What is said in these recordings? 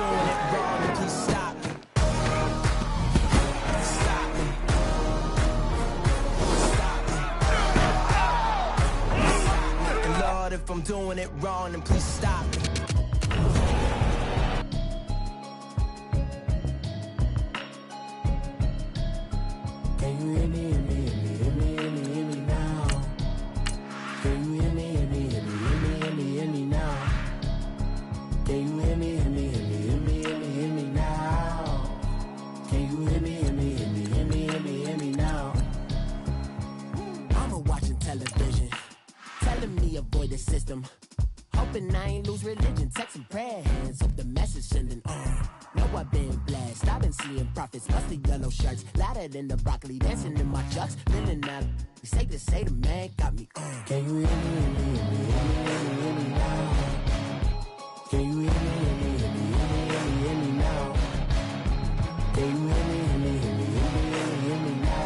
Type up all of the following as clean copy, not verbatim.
doing it wrong, then please stop me. Stop me. Stop me. And Lord, if I'm doing it wrong, then please stop me. Can you hear me, hear me, hear me, hear me, hear me, hear me now? Can you hear me, hear me, hear me, hear me, hear me, hear me now? Can you hear me, hear me, hear me, hear me, hear me, hear me now? Can you hear me, hear me, hear me, hear me, hear me, hear me now? Mama watching television, telling me avoid the system. Hoping I ain't lose religion, texting prayer hands, hope the message sending on. Know I've been blessed, I've been seeing prophets, musty yellow shirts, louder than the broccoli, dancing in my chucks, feeling that. Say to say the man got me on. Can you hear me, hear me, hear me, hear me, hear me, hear me now? Can you hear me, hear me, hear me, hear me, hear me, hear me now? Can you hear me, hear me, hear me, hear me, hear me, hear me now?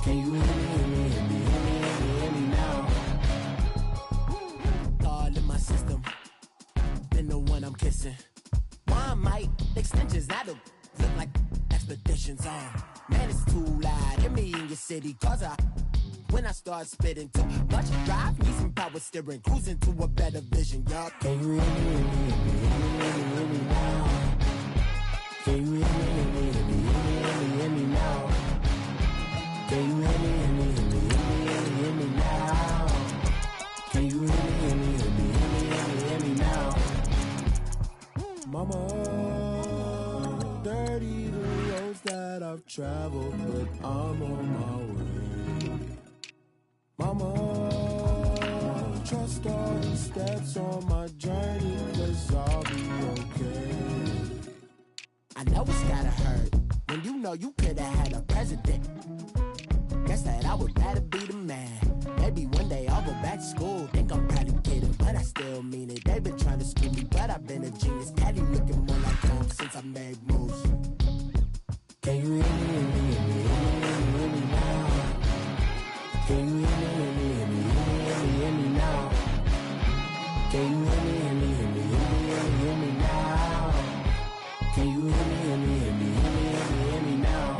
Can you hear me, hear me, hear me, hear me, hear me, hear me now? All in my system, been the one I'm kissing. One might extensions that'll look like expeditions on. Man, it's too loud. Hear me in your city, cause when I start spitting too much drive, need some power steering, cruising to a better vision, y'all. Can you hear me, hear me, hear me, hear me, hear me, hear me now? Can you hear me, hear me, hear me, hear me, hear me, hear me now? Can you hear me, hear me, hear me, hear me, hear me, hear me now? Can you hear me, hear me, hear me, hear me, hear me, hear me now? Mama, dirty the roads that I've traveled, but I'm on my way. Mama, trust all these steps on my journey, 'cause I'll be okay. I know it's gotta hurt when you know you could've had a president. Guess that I would rather be the man. Maybe one day I'll go back to school. Think I'm probably kidding, but I still mean it. They've been trying to screw me, but I've been a genius. Daddy looking more like home since I made moves. Can you hear me, hear me, hear me, hear me, hear me now? Can you hear me, hear me, hear me, hear me, hear me, hear me now? Can you hear me, hear me, hear me, hear me, hear me, hear me now? Can you hear me, hear me, hear me, hear me, hear me, hear me now?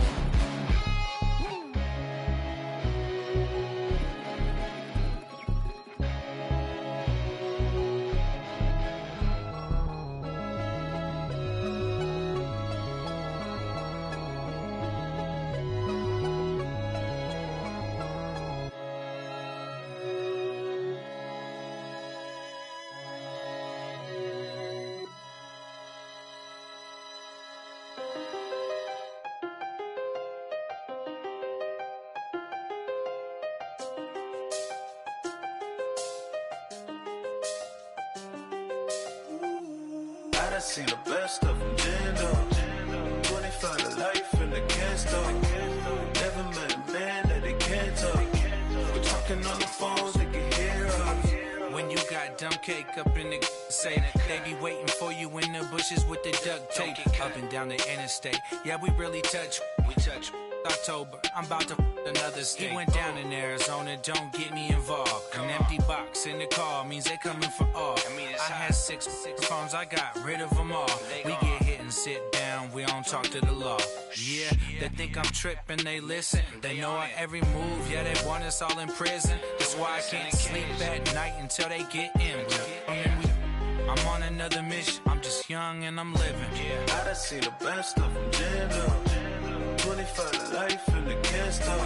I done seen the best of them, Jando. 25 to life in the can't stop. Never met a man that they can't talk. We're talking on the phones, they can hear us. When you got dumb cake up in the say they be waiting for you in the bushes with the duct tape. Up and down the interstate, yeah, we really touch. We touch. October, I'm about to another state. He went down in Arizona, don't get me involved. An empty box in the car means they coming for all. I had six phones, I got rid of them all. We get hit and sit down, we don't talk to the law. Yeah, they think I'm tripping, they listen. They know our every move, yeah, they want us all in prison. That's why I can't sleep at night until they get in. I'm on another mission, I'm just young and I'm living. I done seen the best of them, Jando. 25 to life and they can't stop.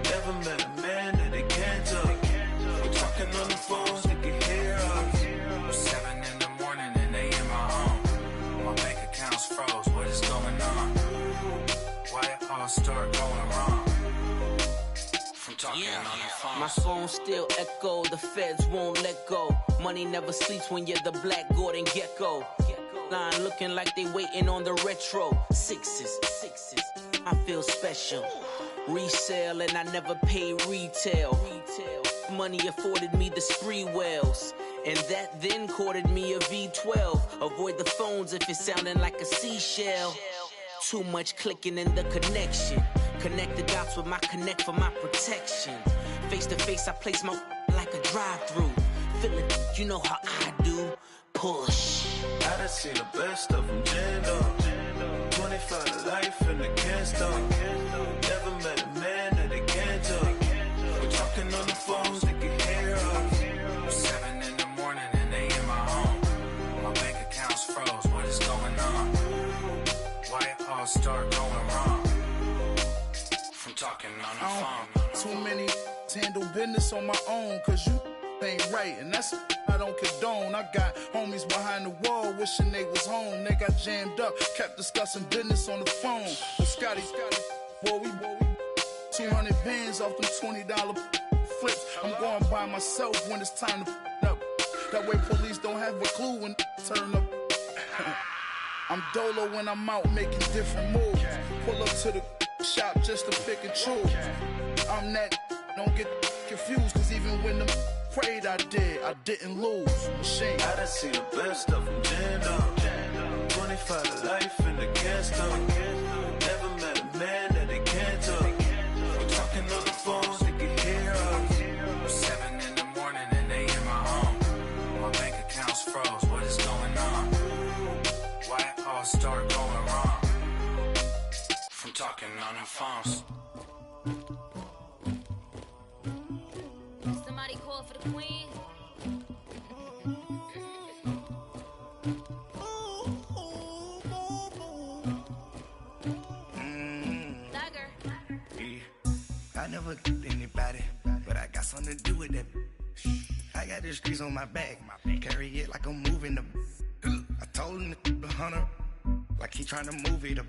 Never met a man that they can't talk. We're talking on the phones, they can hear us. 7 in the morning and they in my home. My bank account's froze, what is going on? Why it all start going wrong? From talking on the phone. My phone still echo, the feds won't let go. Money never sleeps when you're the Black Gordon Gecko. Line looking like they waiting on the retro. Sixes, I feel special. Resale and I never pay retail. Money afforded me the spree wells. And that then courted me a V12. Avoid the phones if it's sounding like a seashell. Too much clicking in the connection. Connect the dots with my connect for my protection. Face to face, I place my like a drive-through. Feeling, you know how I do. Push. I done seen the best of them jammed up. 25 to life and they can't stop. Never met a man that they can't talk. We're talking on the phones, they can hear us. 7 in the morning and they in my home. My bank account's froze, what is going on? Why it all start going wrong? From talking on the phone. Too many handle business on my own, cause you ain't right, and that's I don't condone. I got homies behind the wall wishing they was home. They got jammed up, kept discussing business on the phone. But Scotty, boy, we 200 bands off them $20 flips. I'm going by myself when it's time to up. That way police don't have a clue when turn up. I'm dolo when I'm out making different moves. Pull up to the shop just to pick and choose. I'm that, don't get confused, cause even when the prayed I didn't lose. Machine. I done seen the best of them jammed up. 25 to life and they can't stop. Never met a man that they can't talk. We're talking on the phones, they can hear us. 7 in the morning and they in my home. My bank account's froze, what is going on? Why it all start going wrong? From talking on the phones. Somebody call for the queen. Dagger. I never killed anybody, but I got something to do with that. I got the streets on my back, carry it like I'm moving the. I told him the hunter, like he trying to move it up.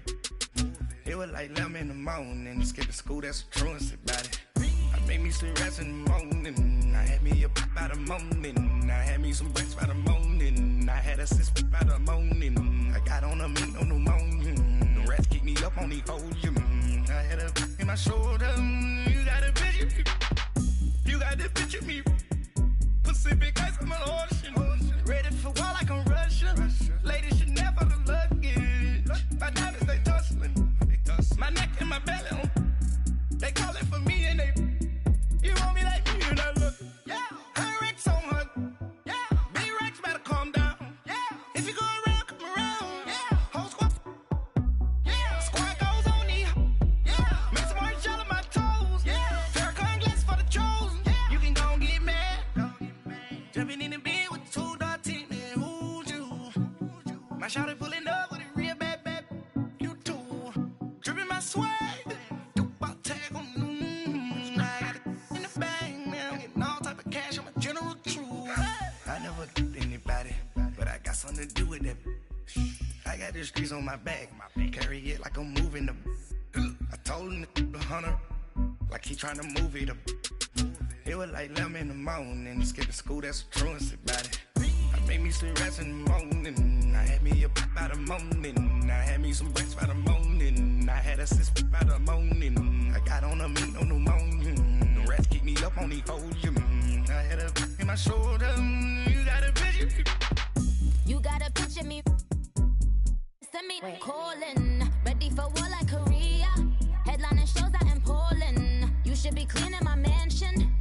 It was like 11 in the morning, skip to school, that's a truancy about it. I made me some rest in the morning, I had me a pop by the morning, I had me some breaks by the morning, I had a sis by the morning, I got on a meat on the morning, the rats keep me up on the podium, I had a in my shoulder, you got a picture me, you got the picture me, Pacific ice on my ocean, ready for war like I'm Russian, ladies should never the luggage, my diamonds they tussling, my neck and my belly, they calling for me and they, you want me like me and I look, yeah, her Rex on her, yeah, B-Rex better calm down, yeah, if you go around, come around, yeah, whole squad, yeah, squad goes on me, yeah, make some orange gel on my toes, yeah, Farrakhan glass for the chosen, yeah, you can go and get mad, jumping in the bed with 2 dark teeth, man, who's you, my shawty pulling up with a real bad, you too, dripping my swag, something to do with that. I got the streets on my back, carry it like I'm moving the. I told him the hunter, like he trying to move it up. It was like 11 in the morning, skip to school, that's a truancy about it. I made me some rest in the morning, I had me a pop by the morning, I had me some breaks by the morning, I had a sis by the morning, I got on a meat on the morning, the rats keep me up on the podium, I had a in my shoulder, you got a picture. You gotta picture me. Send me calling. Ready for war like Korea. Headlining shows out in Poland. You should be cleaning my mansion.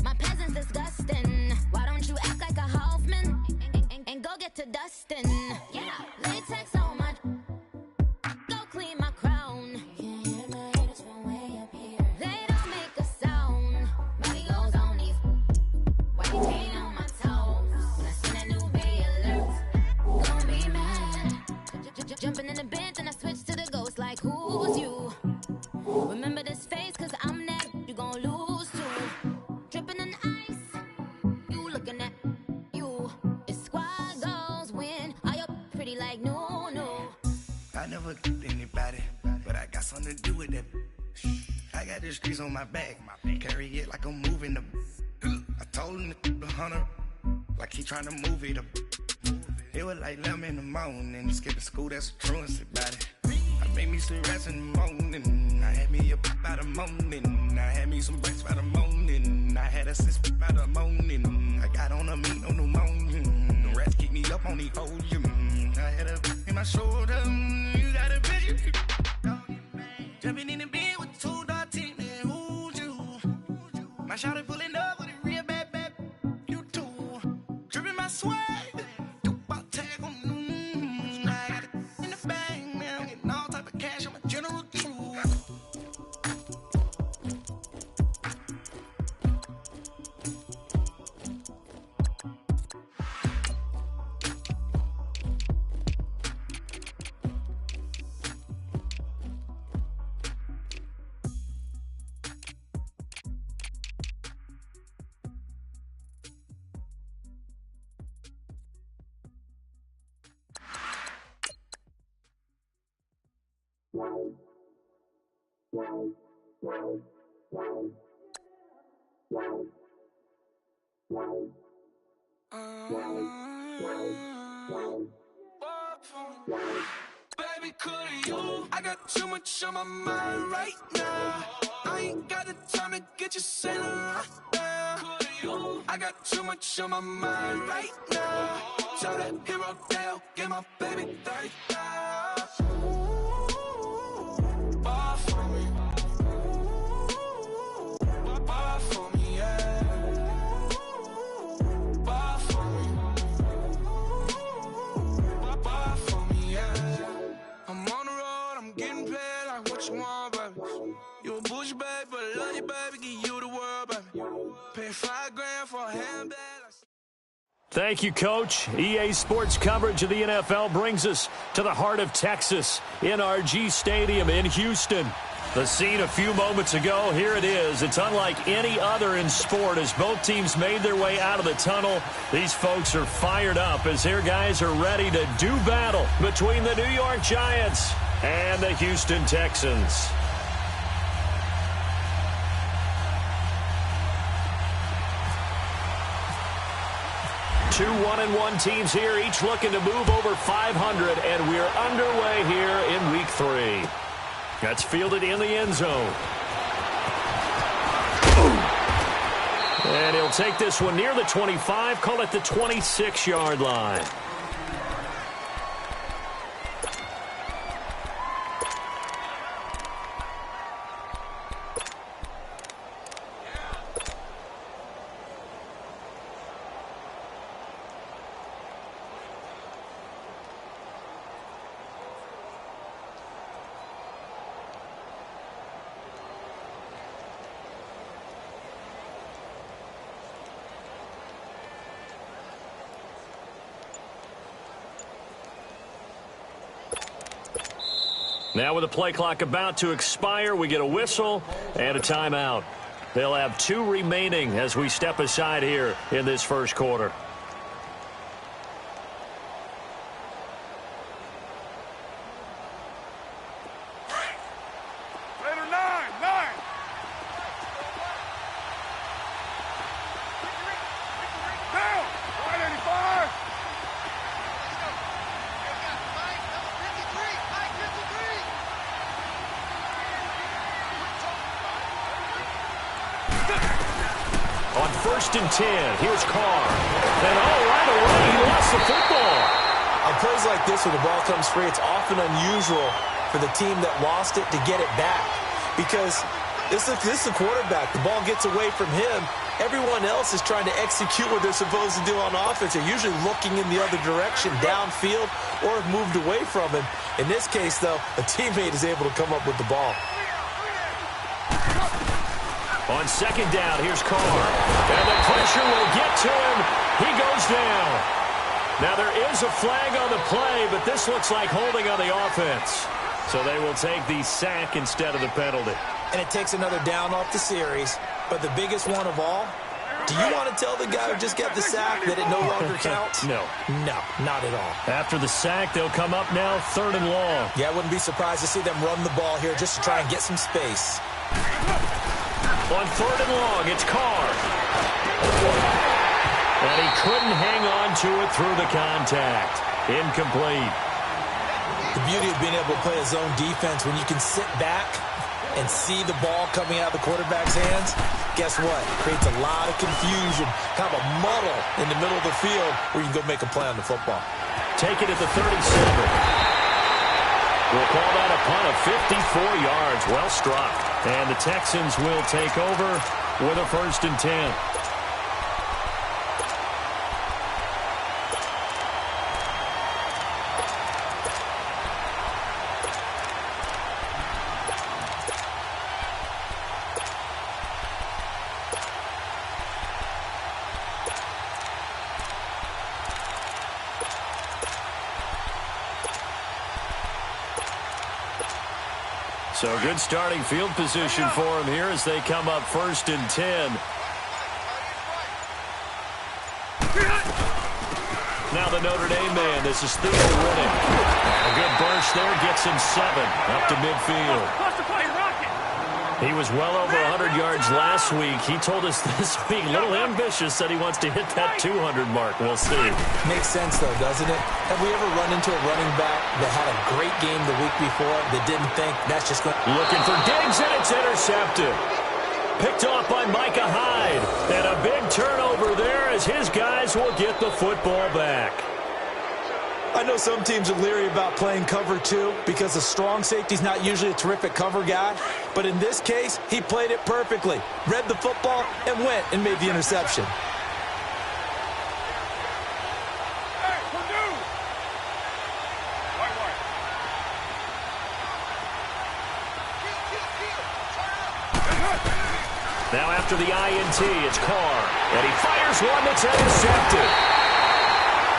My peasants disgusting. Why don't you act like a Hoffman and go get to dustin'? Yeah, latex on my. Go clean my crown. Can't hear my haters from way up here. They don't make a sound. Money goes on these. Why you ain't on my toes? When I send a new be alert. Don't be mad. Jumping in the bench and I switch to the ghost like who's you? Remember this face cause I'm that you gon' lose too. Dripping in ice, you looking at you. It's squad goals win. Are you pretty like no? I never killed anybody, but I got something to do with that. I got the streets on my back, carry it like I'm moving the. I told him the hunter, like he trying to move it up. It was like 11 in the morning, skip to school, that's a truancy about it. I made me some rest in the morning, I had me a pop by the morning, I had me some breaks by the morning, I had a sis by the morning, I got on a meat on the morning, the rats keep me up on the podium, I had a in my shoulder, you got a picture, jumping in the bed with 2 dark teeth, man, who's you, my shawty pulling up with a real bad, you too, dripping my swag, tag on, Baby, could you? I got too much on my mind right now. I ain't got the time to get you sailing right now. Could you? I got too much on my mind right now. Tell that hero Dale, get my baby 30,000. Bar for me. Bar for me, yeah. Bar for me. Bar for me, yeah. I'm on the road, I'm getting paid like what you want, baby. You a bougie, baby, but I love you, baby. Give you the world, baby. Pay $5 grand for a handbag. Thank you, Coach. EA Sports coverage of the NFL brings us to the heart of Texas, NRG Stadium in Houston. The scene a few moments ago, here it is. It's unlike any other in sport as both teams made their way out of the tunnel. These folks are fired up as their guys are ready to do battle between the New York Giants and the Houston Texans. Two 1-1 teams here, each looking to move over 500, and we're underway here in Week 3. That's fielded in the end zone. And he'll take this one near the 25, call it the 26-yard line. Now with the play clock about to expire, we get a whistle and a timeout. They'll have 2 remaining as we step aside here in this first quarter. On 1st and 10, here's Carr. And right away, he lost the football. On plays like this where the ball comes free, it's often unusual for the team that lost it to get it back. Because this is the quarterback. The ball gets away from him. Everyone else is trying to execute what they're supposed to do on offense. They're usually looking in the other direction, downfield, or have moved away from him. In this case, though, a teammate is able to come up with the ball. On 2nd down, here's Carr. And the pressure will get to him. He goes down. Now there is a flag on the play, but this looks like holding on the offense. So they will take the sack instead of the penalty. And it takes another down off the series. But the biggest one of all, do you want to tell the guy who just got the sack that it no longer counts? No. No, not at all. After the sack, they'll come up now 3rd and long. Yeah, I wouldn't be surprised to see them run the ball here just to try and get some space. On 3rd and long, it's Carr. And he couldn't hang on to it through the contact. Incomplete. The beauty of being able to play a zone defense when you can sit back and see the ball coming out of the quarterback's hands, guess what? Creates a lot of confusion, kind of a muddle in the middle of the field where you can go make a play on the football. Take it at the 37. We'll call that a punt of 54 yards. Well struck. And the Texans will take over with a 1st and 10. So good starting field position for him here as they come up 1st and 10. Now the the Notre Dame man. This is Theo winning. A good burst there gets him 7 up to midfield. He was well over 100 yards last week. He told us this week, a little ambitious, said he wants to hit that 200 mark. We'll see. Makes sense, though, doesn't it? Have we ever run into a running back that had a great game the week before that didn't think that's just going to... Looking for Diggs, and it's intercepted. Picked off by Micah Hyde. And a big turnover there as his guys will get the football back. I know some teams are leery about playing cover 2 because the strong safety's not usually a terrific cover guy. But in this case, he played it perfectly. Read the football and went and made the interception. Now after the INT, it's Carr. And he fires one that's intercepted.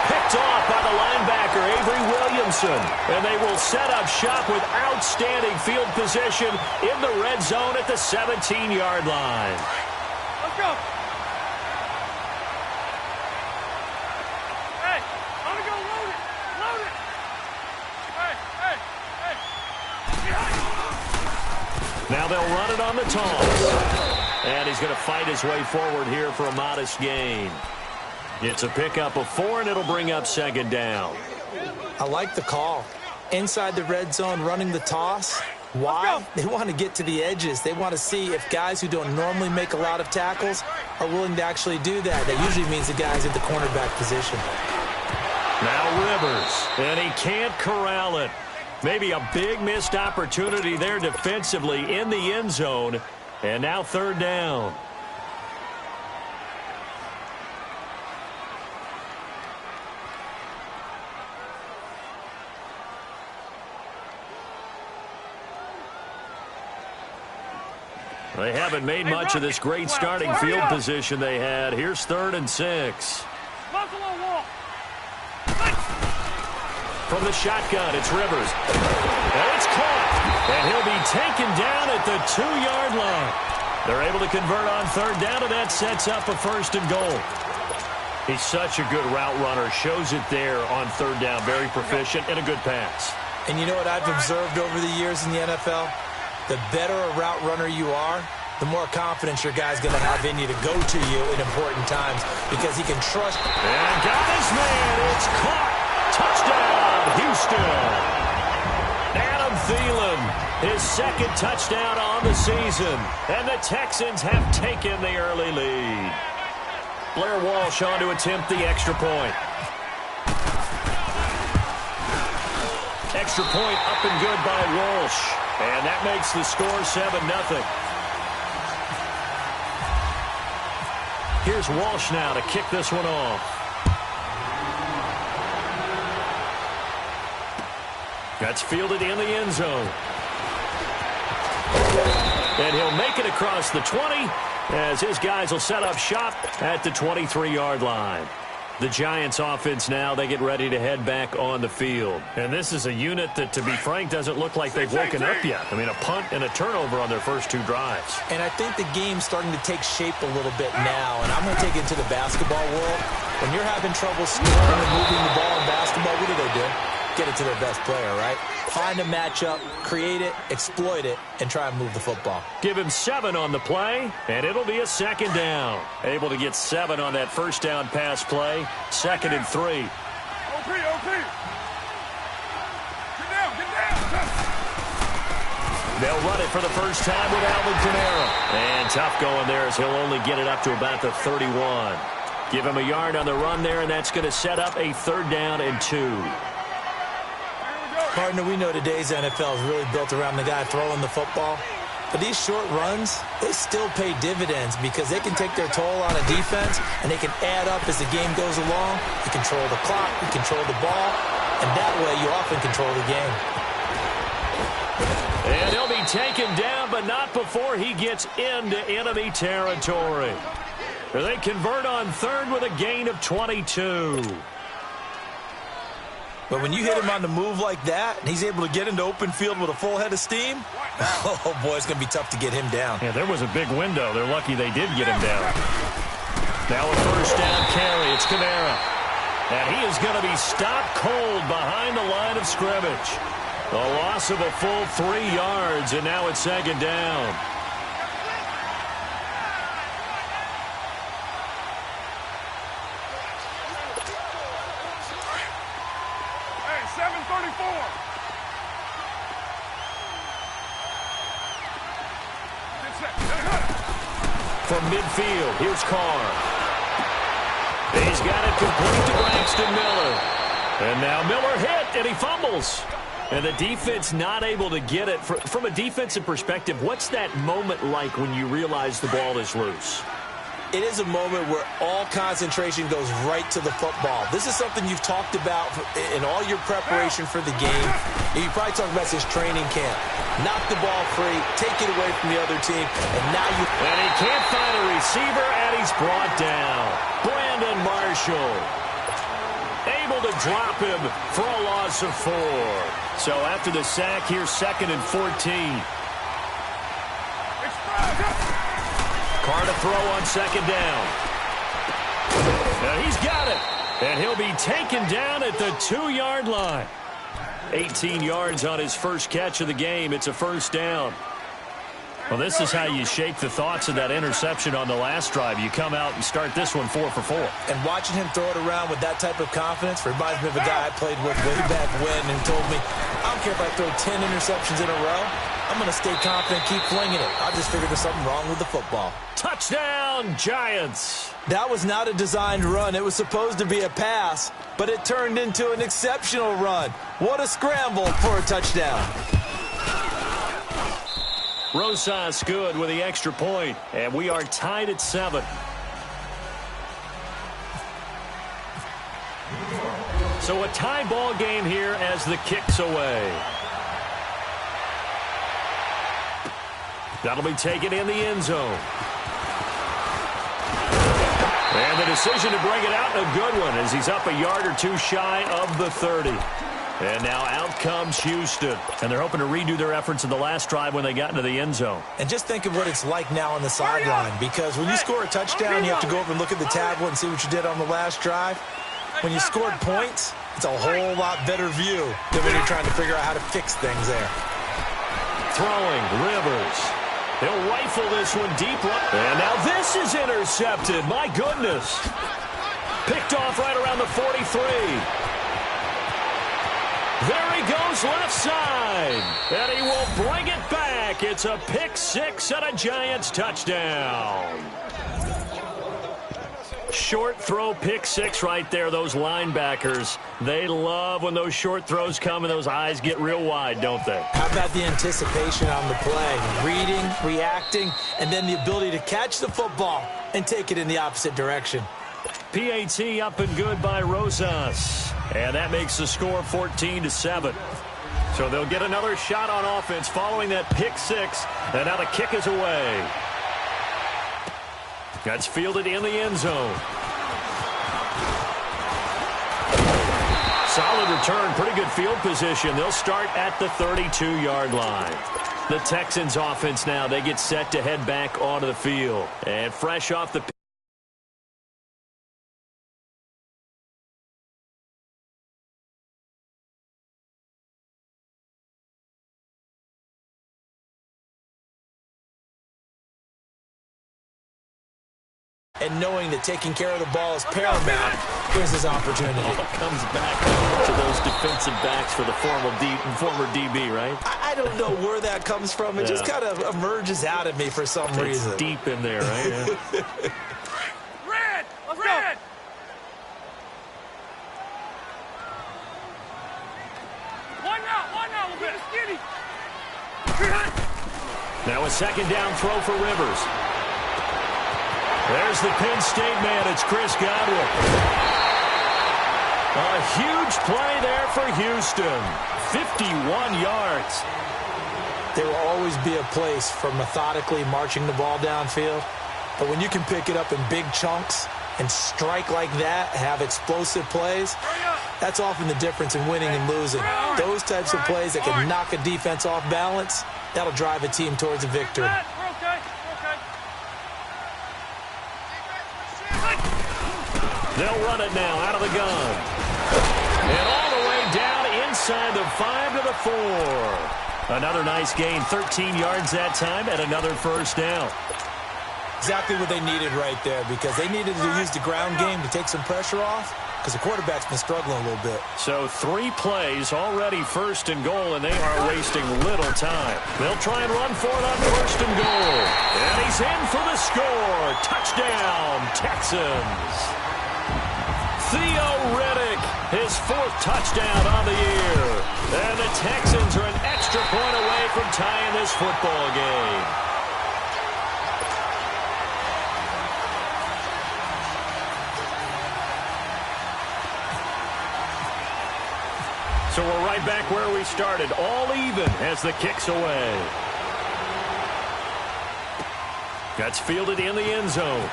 Picked off by the linebacker, Avery Williamson. And they will set up shop with outstanding field position in the red zone at the 17-yard line. Let's go. Hey, I'm going to go load it. Load it. Hey. Now they'll run it on the toss. And he's going to fight his way forward here for a modest gain. It's a pickup of 4, and it'll bring up 2nd down. I like the call. Inside the red zone, running the toss. Why? They want to get to the edges. They want to see if guys who don't normally make a lot of tackles are willing to actually do that. That usually means the guys at the cornerback position. Now Rivers, and he can't corral it. Maybe a big missed opportunity there defensively in the end zone. And now 3rd down. They haven't made much of this great starting field position they had. Here's 3rd and 6. From the shotgun, it's Rivers. And it's caught. And he'll be taken down at the 2-yard line. They're able to convert on 3rd down, and that sets up a 1st and goal. He's such a good route runner. Shows it there on 3rd down. Very proficient and a good pass. And you know what I've observed over the years in the NFL? The better a route runner you are, the more confidence your guy's going to have in you to go to you in important times because he can trust. And got this man. It's caught. Touchdown, Houston. Adam Thielen, his 2nd touchdown on the season. And the Texans have taken the early lead. Blair Walsh on to attempt the extra point. Extra point up and good by Walsh. And that makes the score 7-0. Here's Walsh now to kick this one off. That's fielded in the end zone. And he'll make it across the 20 as his guys will set up shop at the 23-yard line. The Giants offense now, they get ready to head back on the field. And this is a unit that, to be frank, doesn't look like they've woken up yet. I mean, a punt and a turnover on their first 2 drives. And I think the game's starting to take shape a little bit now. And I'm going to take it into the basketball world. When you're having trouble scoring and moving the ball in basketball, what do? Get it to their best player, right? Find a matchup, create it, exploit it, and try and move the football. Give him 7 on the play, and it'll be a 2nd down. Able to get 7 on that 1st down pass play. 2nd and 3. OP. Get down. They'll run it for the first time with Alvin Kamara. And tough going there as he'll only get it up to about the 31. Give him a yard on the run there, and that's going to set up a 3rd down and 2. Partner, we know today's NFL is really built around the guy throwing the football. But these short runs, they still pay dividends because they can take their toll on a defense, and they can add up as the game goes along. You control the clock, you control the ball, and that way you often control the game. And he'll be taken down, but not before he gets into enemy territory. They convert on 3rd with a gain of 22. But when you hit him on the move like that, and he's able to get into open field with a full head of steam, oh, boy, it's going to be tough to get him down. Yeah, there was a big window. They're lucky they did get him down. Now a 1st down carry. It's Kamara. And he is going to be stopped cold behind the line of scrimmage. A loss of a full 3 yards, and now it's 2nd down. Hey, 7:34. From midfield, here's Carr. He's got it complete to Braxton Miller. And now Miller hit, and he fumbles. And the defense not able to get it. From a defensive perspective, what's that moment like when you realize the ball is loose? It is a moment where all concentration goes right to the football. This is something you've talked about in all your preparation for the game. You probably talked about this training camp. Knock the ball free, take it away from the other team, and now you... And he can't find a receiver, and he's brought down. Brandon Marshall able to drop him for a loss of 4. So after the sack, here's 2nd and 14. Carr to throw on 2nd down. And he's got it. And he'll be taken down at the 2-yard line. 18 yards on his first catch of the game. It's a 1st down. Well, this is how you shake the thoughts of that interception on the last drive. You come out and start this one 4 for 4. And watching him throw it around with that type of confidence reminds me of a guy I played with way back when who told me, I don't care if I throw 10 interceptions in a row. I'm going to stay confident, keep flinging it. I just figured there's something wrong with the football. Touchdown, Giants. That was not a designed run. It was supposed to be a pass, but it turned into an exceptional run. What a scramble for a touchdown. Rosas good with the extra point, and we are tied at 7. So a tie ball game here as the kick's away. That'll be taken in the end zone. And the decision to bring it out, a good one, as he's up a yard or 2 shy of the 30. And now out comes Houston. And they're hoping to redo their efforts in the last drive when they got into the end zone. And just think of what it's like now on the sideline. Because when you score a touchdown, you have to go over and look at the tablet and see what you did on the last drive. When you scored points, it's a whole lot better view than when you're trying to figure out how to fix things there. Throwing, Rivers. He'll rifle this one deep. And now this is intercepted. My goodness. Picked off right around the 43. There he goes left side. And he will bring it back. It's a pick 6 and a Giants touchdown. Short throw, pick 6 right there. Those linebackers, they love when those short throws come and those eyes get real wide, don't they? How about the anticipation on the play? Reading, reacting, and then the ability to catch the football and take it in the opposite direction. PAT up and good by Rosas. And that makes the score 14-7. So they'll get another shot on offense following that pick 6. And now the kick is away. That's fielded in the end zone. Solid return, pretty good field position. They'll start at the 32-yard line. The Texans offense now, they get set to head back onto the field. And fresh off the and knowing that taking care of the ball is paramount, here's his opportunity. Comes back to those defensive backs for the former DB, right? I don't know where that comes from. It just kind of emerges out of me for some reason. It's deep in there, right? Yeah. Red! Let's Red! Go! One now, we'll get a skinny. Now a 2nd down throw for Rivers. There's the Penn State man. It's Chris Godwin. A huge play there for Houston. 51 yards. There will always be a place for methodically marching the ball downfield. But when you can pick it up in big chunks and strike like that, have explosive plays, that's often the difference in winning and losing. Those types of plays that can knock a defense off balance, that'll drive a team towards a victory. They'll run it now out of the gun. And all the way down inside the 5 to the 4. Another nice gain, 13 yards that time, and another first down. Exactly what they needed right there, because they needed to use the ground game to take some pressure off, because the quarterback's been struggling a little bit. So 3 plays, already first and goal, and they are wasting little time. They'll try and run for it on first and goal. And he's in for the score. Touchdown, Texans. Theo Riddick, his 4th touchdown on the year. And the Texans are an extra point away from tying this football game. So we're right back where we started, all even as the kick's away. That's fielded in the end zone.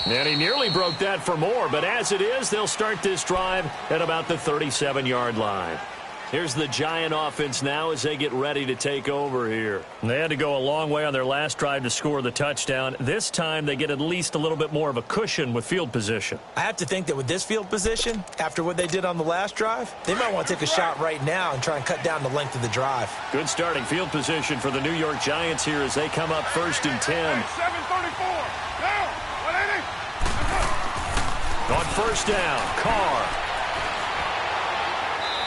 And he nearly broke that for more, but as it is, they'll start this drive at about the 37-yard line. Here's the Giant offense now as they get ready to take over here. They had to go a long way on their last drive to score the touchdown. This time they get at least a little bit more of a cushion with field position. I have to think that with this field position, after what they did on the last drive, they might want to take a shot right now and try and cut down the length of the drive. Good starting field position for the New York Giants here as they come up 1st and 10. 7:34. Down. 180. On first down, Carr.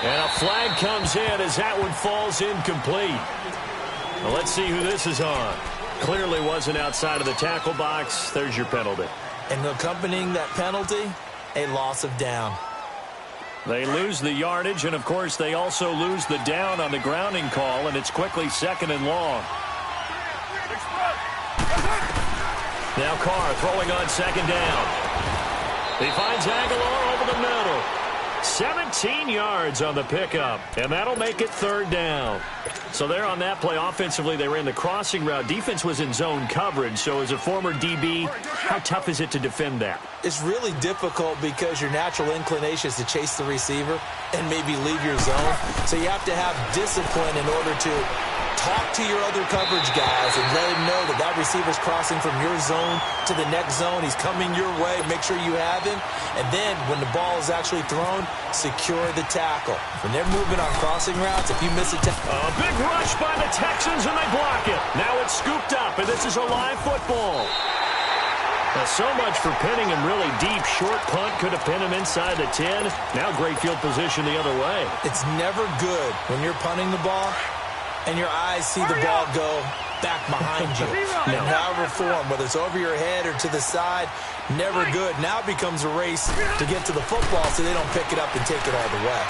And a flag comes in as that one falls incomplete. Well, let's see who this is on. Clearly wasn't outside of the tackle box. There's your penalty. And accompanying that penalty, a loss of down. They lose the yardage, and, of course, they also lose the down on the grounding call, and it's quickly 2nd and long. Now Carr throwing on 2nd down. He finds Aguilar over the middle. 17 yards on the pickup, and that'll make it 3rd down. So there on that play, offensively, they ran the crossing route. Defense was in zone coverage, so as a former DB, how tough is it to defend that? It's really difficult because your natural inclination is to chase the receiver and maybe leave your zone. So you have to have discipline in order to talk to your other coverage guys and let him know that that receiver's crossing from your zone to the next zone. He's coming your way. Make sure you have him. And then when the ball is actually thrown, secure the tackle. When they're moving on crossing routes, if you miss a tackle. A big rush by the Texans, and they block it. Now it's scooped up, and this is a live football. So much for pinning him really deep. Short punt could have pinned him inside the 10. Now great field position the other way. It's never good when you're punting the ball and your eyes see the ball go back behind you. In however form, whether it's over your head or to the side, never good. Now it becomes a race to get to the football so they don't pick it up and take it all the way.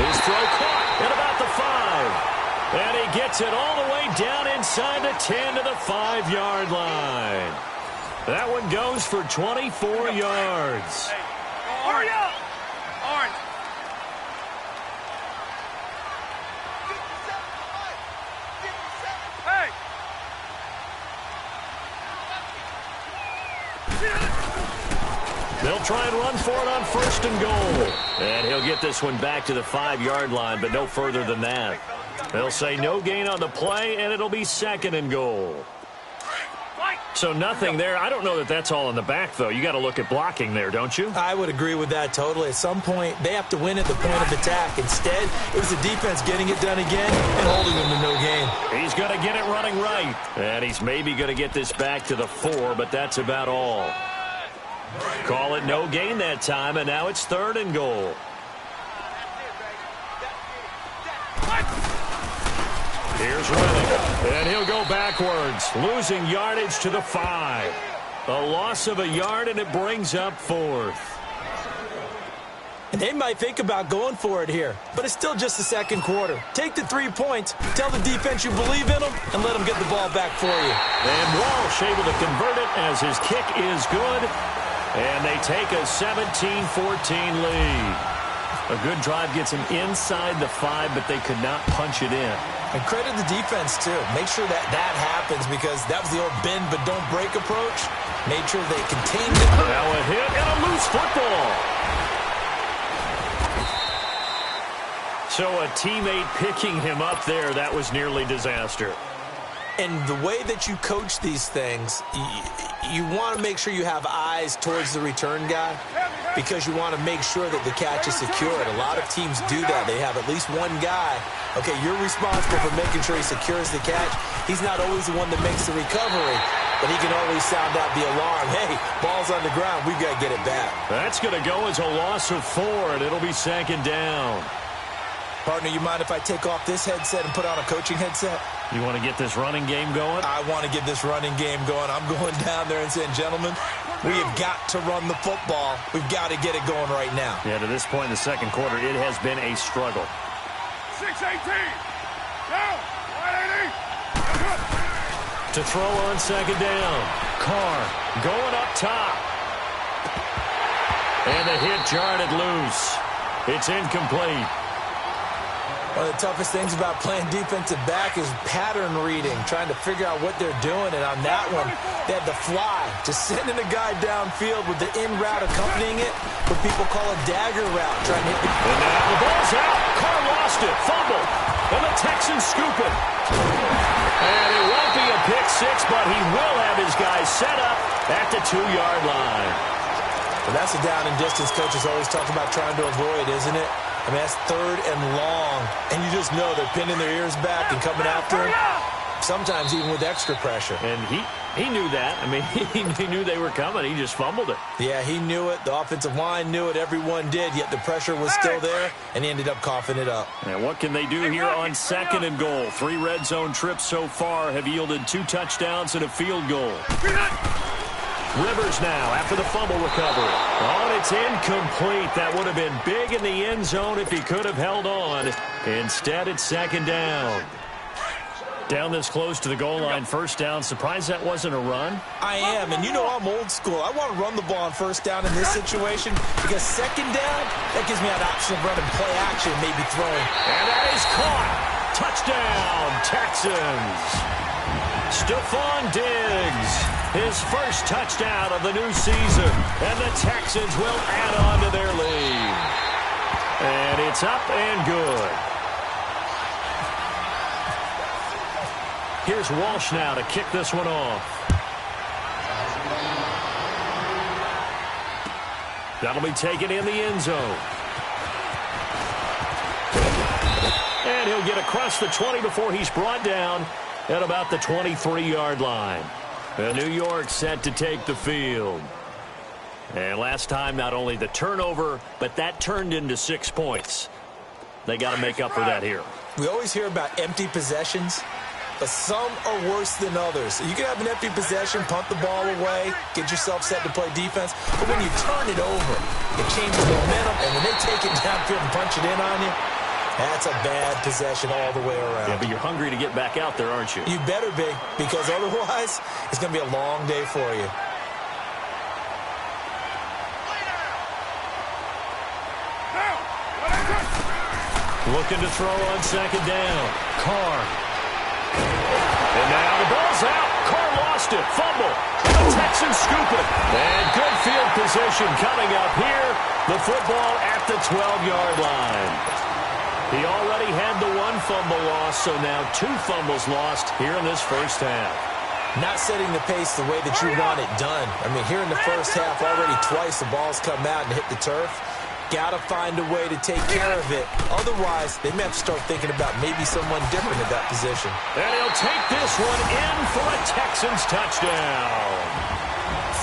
His throw caught at about the 5. And he gets it all the way down inside the 10 to the 5-yard line. That one goes for 24 yards. Hurry up! Orange. Hey! They'll try and run for it on 1st and goal. And he'll get this one back to the 5-yard line, but no further than that. They'll say no gain on the play, and it'll be 2nd and goal. So nothing there. I don't know that that's all in the back, though. You got to look at blocking there, don't you? I would agree with that totally. At some point, they have to win at the point of attack. Instead, it was the defense getting it done again and holding them to no gain. He's going to get it running right. And he's maybe going to get this back to the 4, but that's about all. Call it no gain that time, and now it's 3rd and goal. Here's Riddick, and he'll go backwards, losing yardage to the 5. A loss of a yard, and it brings up 4th. And they might think about going for it here, but it's still just the 2nd quarter. Take the 3 points, tell the defense you believe in them, and let them get the ball back for you. And Walsh able to convert it as his kick is good, and they take a 17-14 lead. A good drive gets him inside the 5, but they could not punch it in. And credit the defense, too. Make sure that happens because that was the old bend but don't break approach. Made sure they contained it. Now a hit and a loose football. So a teammate picking him up there, that was nearly disaster. And the way that you coach these things, you want to make sure you have eyes towards the return guy because you want to make sure that the catch is secured. A lot of teams do that. They have at least one guy. Okay, you're responsible for making sure he secures the catch. He's not always the one that makes the recovery, but he can always sound out the alarm. Hey, ball's on the ground. We've got to get it back. That's going to go as a loss of 4, and it'll be 2nd down. Partner, you mind if I take off this headset and put on a coaching headset? You want to get this running game going? I want to get this running game going. I'm going down there and saying, gentlemen, we have got to run the football. We've got to get it going right now. Yeah, to this point in the second quarter, it has been a struggle. 6-18. Down. 180. To throw on 2nd down. Carr going up top. And the hit jarred it loose. It's incomplete. One of the toughest things about playing defensive back is pattern reading, trying to figure out what they're doing. And on that one, they had the fly, just sending a guy downfield with the in route accompanying it, what people call a dagger route, trying to hit the... And now the ball's out. Carr lost it. Fumble. And the Texans scoop it. And it won't be a pick 6, but he will have his guys set up at the 2-yard line. Well, that's a down and distance coaches always talk about trying to avoid, isn't it? I mean, that's 3rd and long, and you just know they're pinning their ears back and coming after him, sometimes even with extra pressure. And he knew that. I mean, he knew they were coming. He just fumbled it. Yeah, he knew it. The offensive line knew it. Everyone did, yet the pressure was still there, and he ended up coughing it up. And what can they do here on 2nd and goal? 3 red zone trips so far have yielded 2 touchdowns and a field goal. Rivers now after the fumble recovery. Oh, and it's incomplete. That would have been big in the end zone if he could have held on. Instead, it's 2nd down. Down this close to the goal line, 1st down. Surprised that wasn't a run? I am, and you know I'm old school. I want to run the ball on 1st down in this situation because 2nd down, that gives me an option of running play action, maybe throwing. And that is caught. Touchdown, Texans. Stephon Diggs, his first touchdown of the new season, and the Texans will add on to their lead. And it's up and good. Here's Walsh now to kick this one off. That'll be taken in the end zone. And he'll get across the 20 before he's brought down at about the 23-yard line. New York set to take the field. And last time, not only the turnover, but that turned into 6 points. They got to make up for that here. We always hear about empty possessions, but some are worse than others. You can have an empty possession, punt the ball away, get yourself set to play defense, but when you turn it over, it changes momentum, and when they take it downfield and punch it in on you, that's a bad possession all the way around. Yeah, but you're hungry to get back out there, aren't you? You better be, because otherwise, it's going to be a long day for you. Looking to throw on 2nd down. Carr. And now the ball's out. Carr lost it. Fumble. The Texans scoop it. And good field position coming up here. The football at the 12-yard line. He already had the 1 fumble loss, so now 2 fumbles lost here in this first half. Not setting the pace the way that you want it done. I mean, here in the first half, already twice the ball's come out and hit the turf. Got to find a way to take care of it. Otherwise, they may have to start thinking about maybe someone different at that position. And he'll take this one in for a Texans touchdown.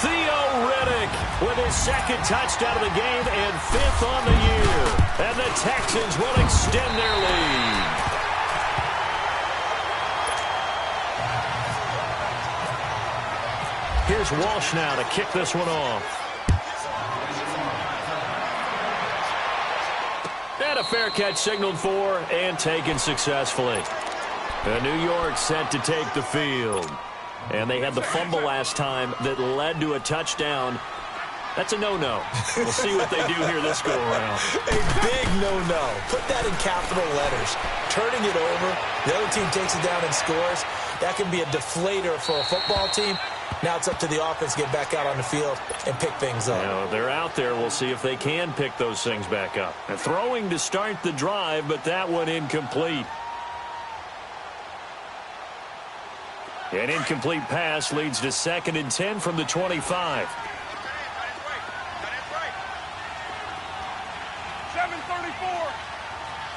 Theo Riddick with his 2nd touchdown of the game and 5th on the year. And the Texans will extend their lead. Here's Walsh now to kick this one off. And a fair catch signaled for and taken successfully. New York set to take the field. And they had the fumble last time that led to a touchdown. That's a no-no. We'll see what they do here this go-around. A big no-no. Put that in capital letters. Turning it over, the other team takes it down and scores. That can be a deflator for a football team. Now it's up to the offense to get back out on the field and pick things up. You know, they're out there. We'll see if they can pick those things back up. And throwing to start the drive, but that one incomplete. An incomplete pass leads to 2nd and 10 from the 25. 7:34.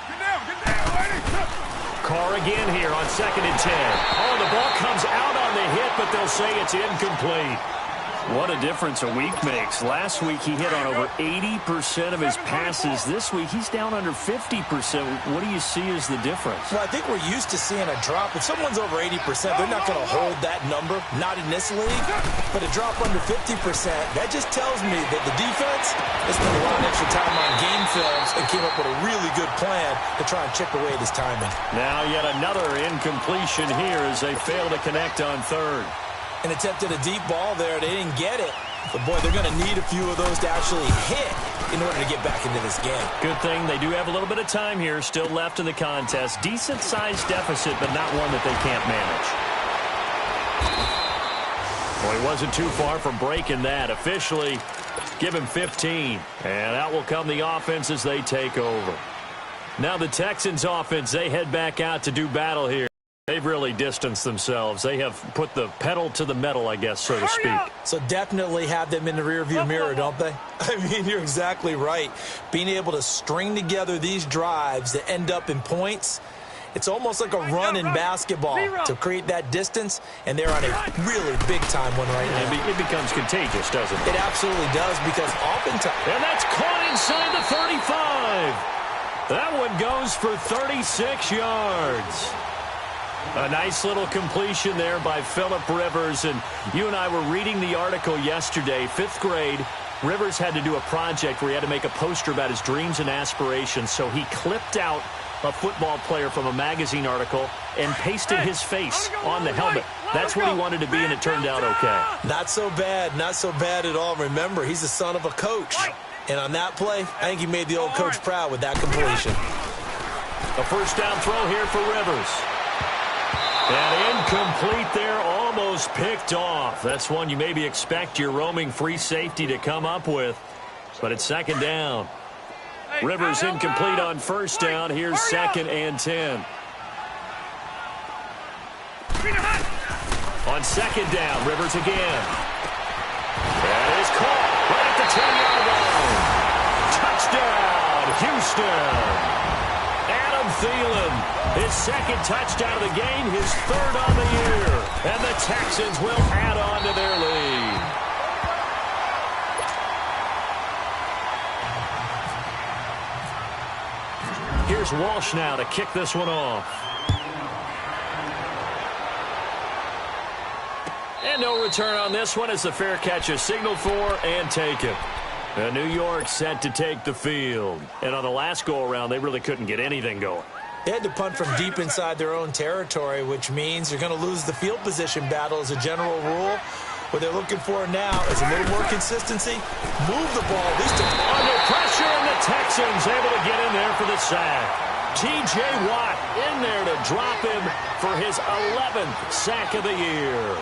Get down, lady. Carr again here on 2nd and 10. Oh, the ball comes out on the hit, but they'll say it's incomplete. What a difference a week makes. Last week he hit on over 80% of his passes. This week he's down under 50%. What do you see as the difference? Well, I think we're used to seeing a drop. If someone's over 80%, they're not going to hold that number, not in this league. But a drop under 50%, that just tells me that the defense has spent a lot of extra time on game films and came up with a really good plan to try and chip away at his timing. Now yet another incompletion here as they fail to connect on 3rd. And attempted a deep ball there. They didn't get it. But, boy, they're going to need a few of those to actually hit in order to get back into this game. Good thing they do have a little bit of time here still left in the contest. Decent-sized deficit, but not one that they can't manage. Well, he wasn't too far from breaking that. Officially, give him 15. And out will come the offense as they take over. Now the Texans offense, they head back out to do battle here. They've really distanced themselves. They have put the pedal to the metal, I guess, so to speak. So definitely have them in the rearview mirror, don't they? I mean, you're exactly right. Being able to string together these drives that end up in points, it's almost like a run in basketball to create that distance, and they're on a really big-time one right now. It becomes contagious, doesn't it? It absolutely does, because oftentimes... And that's caught inside the 35. That one goes for 36 yards. A nice little completion there by Phillip Rivers. And you and I were reading the article yesterday, 5th grade. Rivers had to do a project where he had to make a poster about his dreams and aspirations. So he clipped out a football player from a magazine article and pasted his face on the helmet. That's what he wanted to be, and it turned out okay. Not so bad. Not so bad at all. Remember, he's the son of a coach. And on that play, I think he made the old coach proud with that completion. A first down throw here for Rivers. And incomplete there, almost picked off. That's one you maybe expect your roaming free safety to come up with. But it's 2nd down. Rivers incomplete on 1st down. Here's 2nd and 10. On 2nd down, Rivers again. That is caught right at the 10-yard line. Touchdown, Houston. Adam Thielen, his 2nd touchdown of the game, his 3rd on the year. And the Texans will add on to their lead. Here's Walsh now to kick this one off. And no return on this one as the fair catch is signaled for and taken. And New York set to take the field. And on the last go-around, they really couldn't get anything going. They had to punt from deep inside their own territory, which means you're going to lose the field position battle as a general rule. What they're looking for now is a little more consistency. Move the ball, at least under pressure, and the Texans able to get in there for the sack. T.J. Watt in there to drop him for his 11th sack of the year.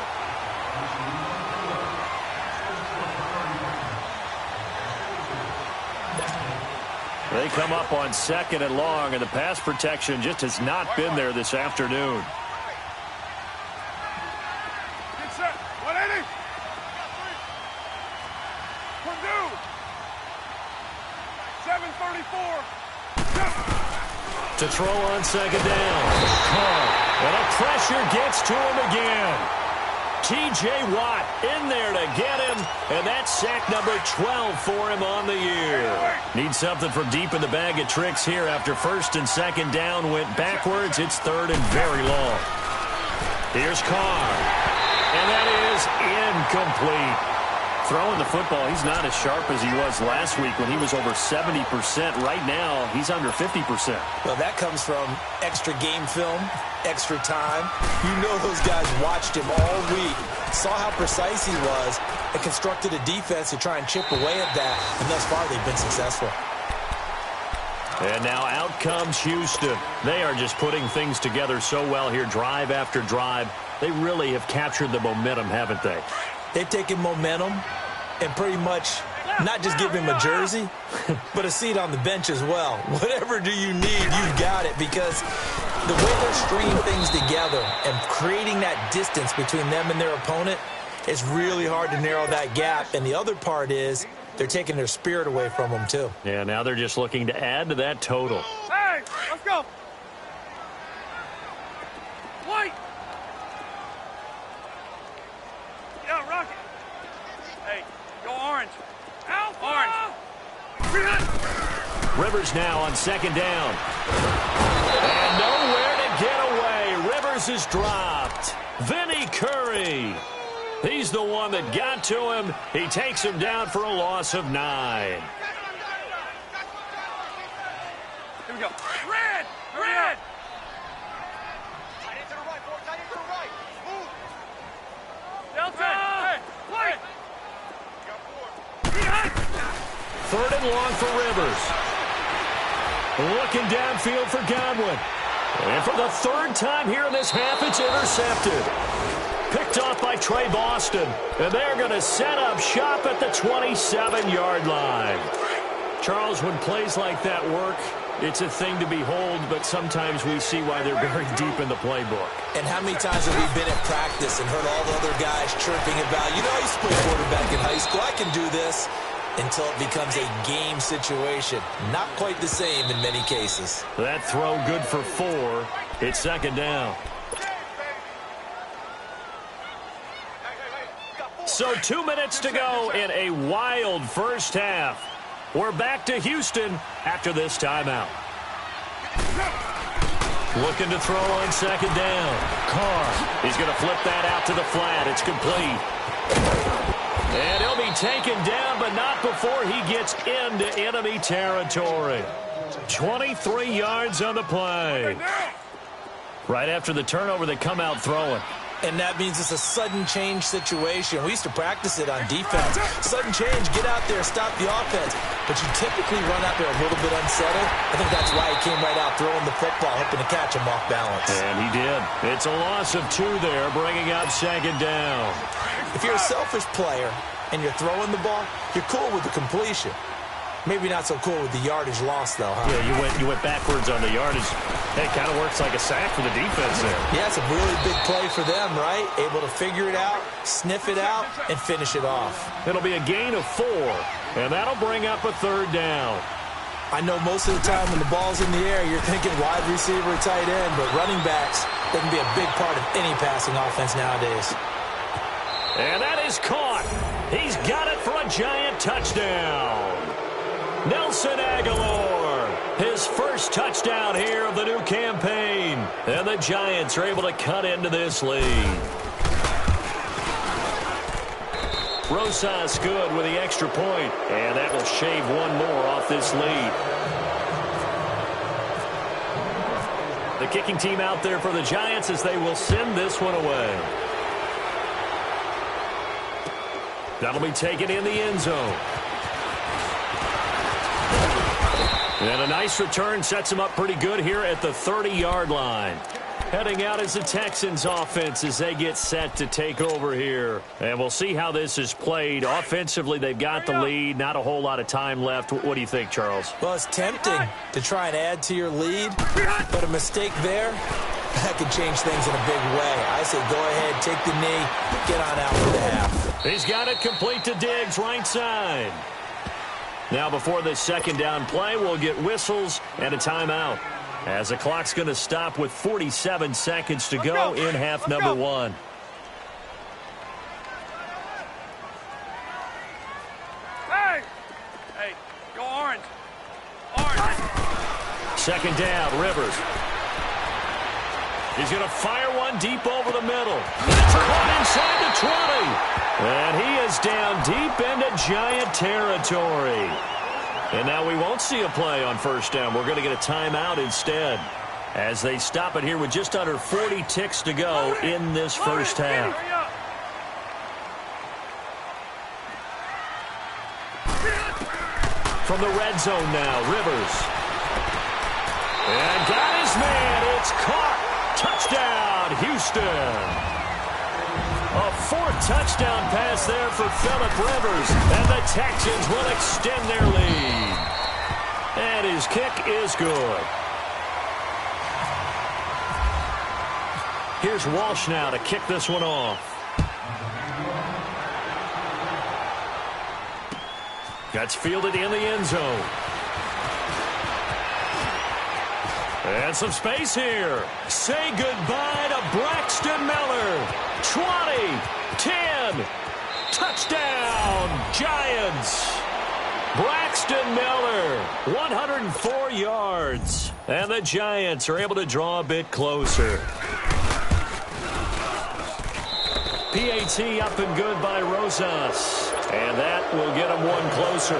They come up on 2nd and long, and the pass protection just has not been there this afternoon. Get set. 180. Purdue. 7:34. To throw on 2nd down. And the pressure gets to him again. T.J. Watt in there to get him, and that's sack number 12 for him on the year. Needs something from deep in the bag of tricks here after 1st and 2nd down went backwards. It's 3rd and very long. Here's Carr, and that is incomplete. Throwing the football, he's not as sharp as he was last week when he was over 70%. Right now, he's under 50%. Well, that comes from extra game film, extra time. You know those guys watched him all week, saw how precise he was, and constructed a defense to try and chip away at that. And thus far, they've been successful. And now out comes Houston. They are just putting things together so well here, drive after drive. They really have captured the momentum, haven't they? They've taken momentum and pretty much not just give him a jersey, but a seat on the bench as well. Whatever do you need, you've got it, because The way they're stringing things together and creating that distance between them and their opponent, it's really hard to narrow that gap. And the other part is they're taking their spirit away from them, too. Yeah, now they're just looking to add to that total. Hey, let's go. White. Yeah, Rocket. Hey, go orange. Alpha. Orange. Rivers now on second down. And nowhere to get away. Rivers is dropped. Vinny Curry. He's the one that got to him. He takes him down for a loss of 9. Here we go. Red. Red. Tight end to the right, boy. Tight end to the right. Move. Delta. Hey, White. Third and long for Rivers. Looking downfield for Godwin. And for the third time here in this half, it's intercepted. Picked off by Trey Boston. And they're going to set up shop at the 27-yard line. Charles, when plays like that work, it's a thing to behold, but sometimes we see why they're very deep in the playbook. And how many times have we been at practice and heard all the other guys chirping about, you know, I used to play quarterback in high school, I can do this, until it becomes a game situation. Not quite the same in many cases. That throw good for 4. It's second down. So 2 minutes to go in a wild first half. We're back to Houston after this timeout. Looking to throw on second down. Carr. He's going to flip that out to the flat. It's complete. And he'll be taken down, but not before he gets into enemy territory. 23 yards on the play. Right after the turnover, they come out throwing. And that means it's a sudden change situation. We used to practice it on defense. Sudden change, get out there, stop the offense. But you typically run out there a little bit unsettled. I think that's why he came right out throwing the football, hoping to catch him off balance. And he did. It's a loss of 2 there, bringing up second down. If you're a selfish player and you're throwing the ball, you're cool with the completion. Maybe not so cool with the yardage loss, though, huh? Yeah, you went backwards on the yardage. It kind of works like a sack for the defense there. Yeah, it's a really big play for them, right? Able to figure it out, sniff it out, and finish it off. It'll be a gain of 4, and that'll bring up a third down. I know most of the time when the ball's in the air, you're thinking wide receiver, tight end, but running backs doesn't be a big part of any passing offense nowadays. And that is caught. He's got it for a giant touchdown. Nelson Aguilar, his first touchdown here of the new campaign. And the Giants are able to cut into this lead. Rosas good with the extra point, and that will shave 1 more off this lead. The kicking team out there for the Giants as they will send this one away. That'll be taken in the end zone. And a nice return sets them up pretty good here at the 30-yard line. Heading out is the Texans offense as they get set to take over here. And we'll see how this is played. Offensively, they've got the lead. Not a whole lot of time left. What do you think, Charles? Well, it's tempting to try and add to your lead, but a mistake there, that could change things in a big way. I say go ahead, take the knee, get on out for the half. He's got it complete to Diggs, right side. Now before this second down play, we'll get whistles and a timeout, as the clock's going to stop with 47 seconds to go in half number 1. Hey, go orange. Orange. Second down, Rivers. He's going to fire one deep over the middle. That's caught inside the 20. And he is down deep into Giant territory. And now we won't see a play on first down. We're going to get a timeout instead, as they stop it here with just under 40 ticks to go in this first half. From the red zone now, Rivers. And got his man. It's caught. Touchdown, Houston. A 4th touchdown pass there for Phillip Rivers. And the Texans will extend their lead. And his kick is good. Here's Walsh now to kick this one off. That's fielded in the end zone. And some space here. Say goodbye to Braxton Miller. 20, 10, touchdown, Giants. Braxton Miller, 104 yards. And the Giants are able to draw a bit closer. PAT up and good by Rosas. And that will get them one closer.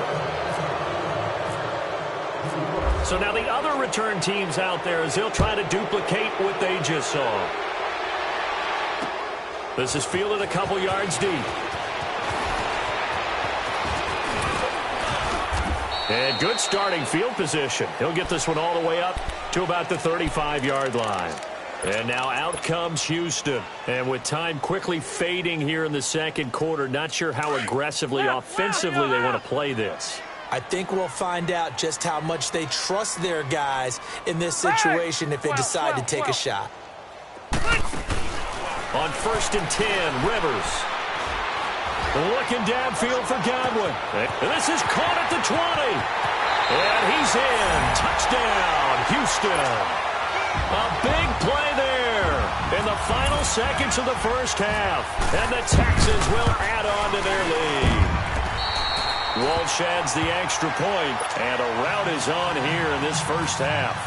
So now the other return teams out there as they'll try to duplicate what they just saw. This is fielded a couple yards deep. And good starting field position. He'll get this one all the way up to about the 35-yard line. And now out comes Houston. And with time quickly fading here in the second quarter, not sure how aggressively, offensively they want to play this. I think we'll find out just how much they trust their guys in this situation if they decide to take a shot. On 1st and 10, Rivers. Looking downfield for Godwin. And this is caught at the 20. And he's in. Touchdown, Houston. A big play there in the final seconds of the first half. And the Texans will add on to their lead. Walsh adds the extra point, and a rout is on here in this first half.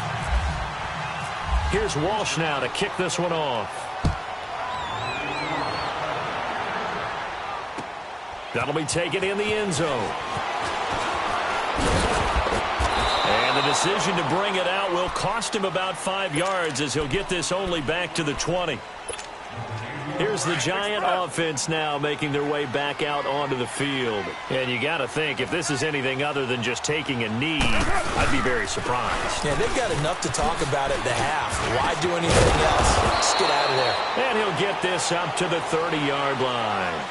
Here's Walsh now to kick this one off. That'll be taken in the end zone. And the decision to bring it out will cost him about 5 yards as he'll get this only back to the 20. Here's the Giant offense now making their way back out onto the field. And you got to think, if this is anything other than just taking a knee, I'd be very surprised. Yeah, they've got enough to talk about at the half. Why do anything else? Let's get out of there. And he'll get this up to the 30-yard line.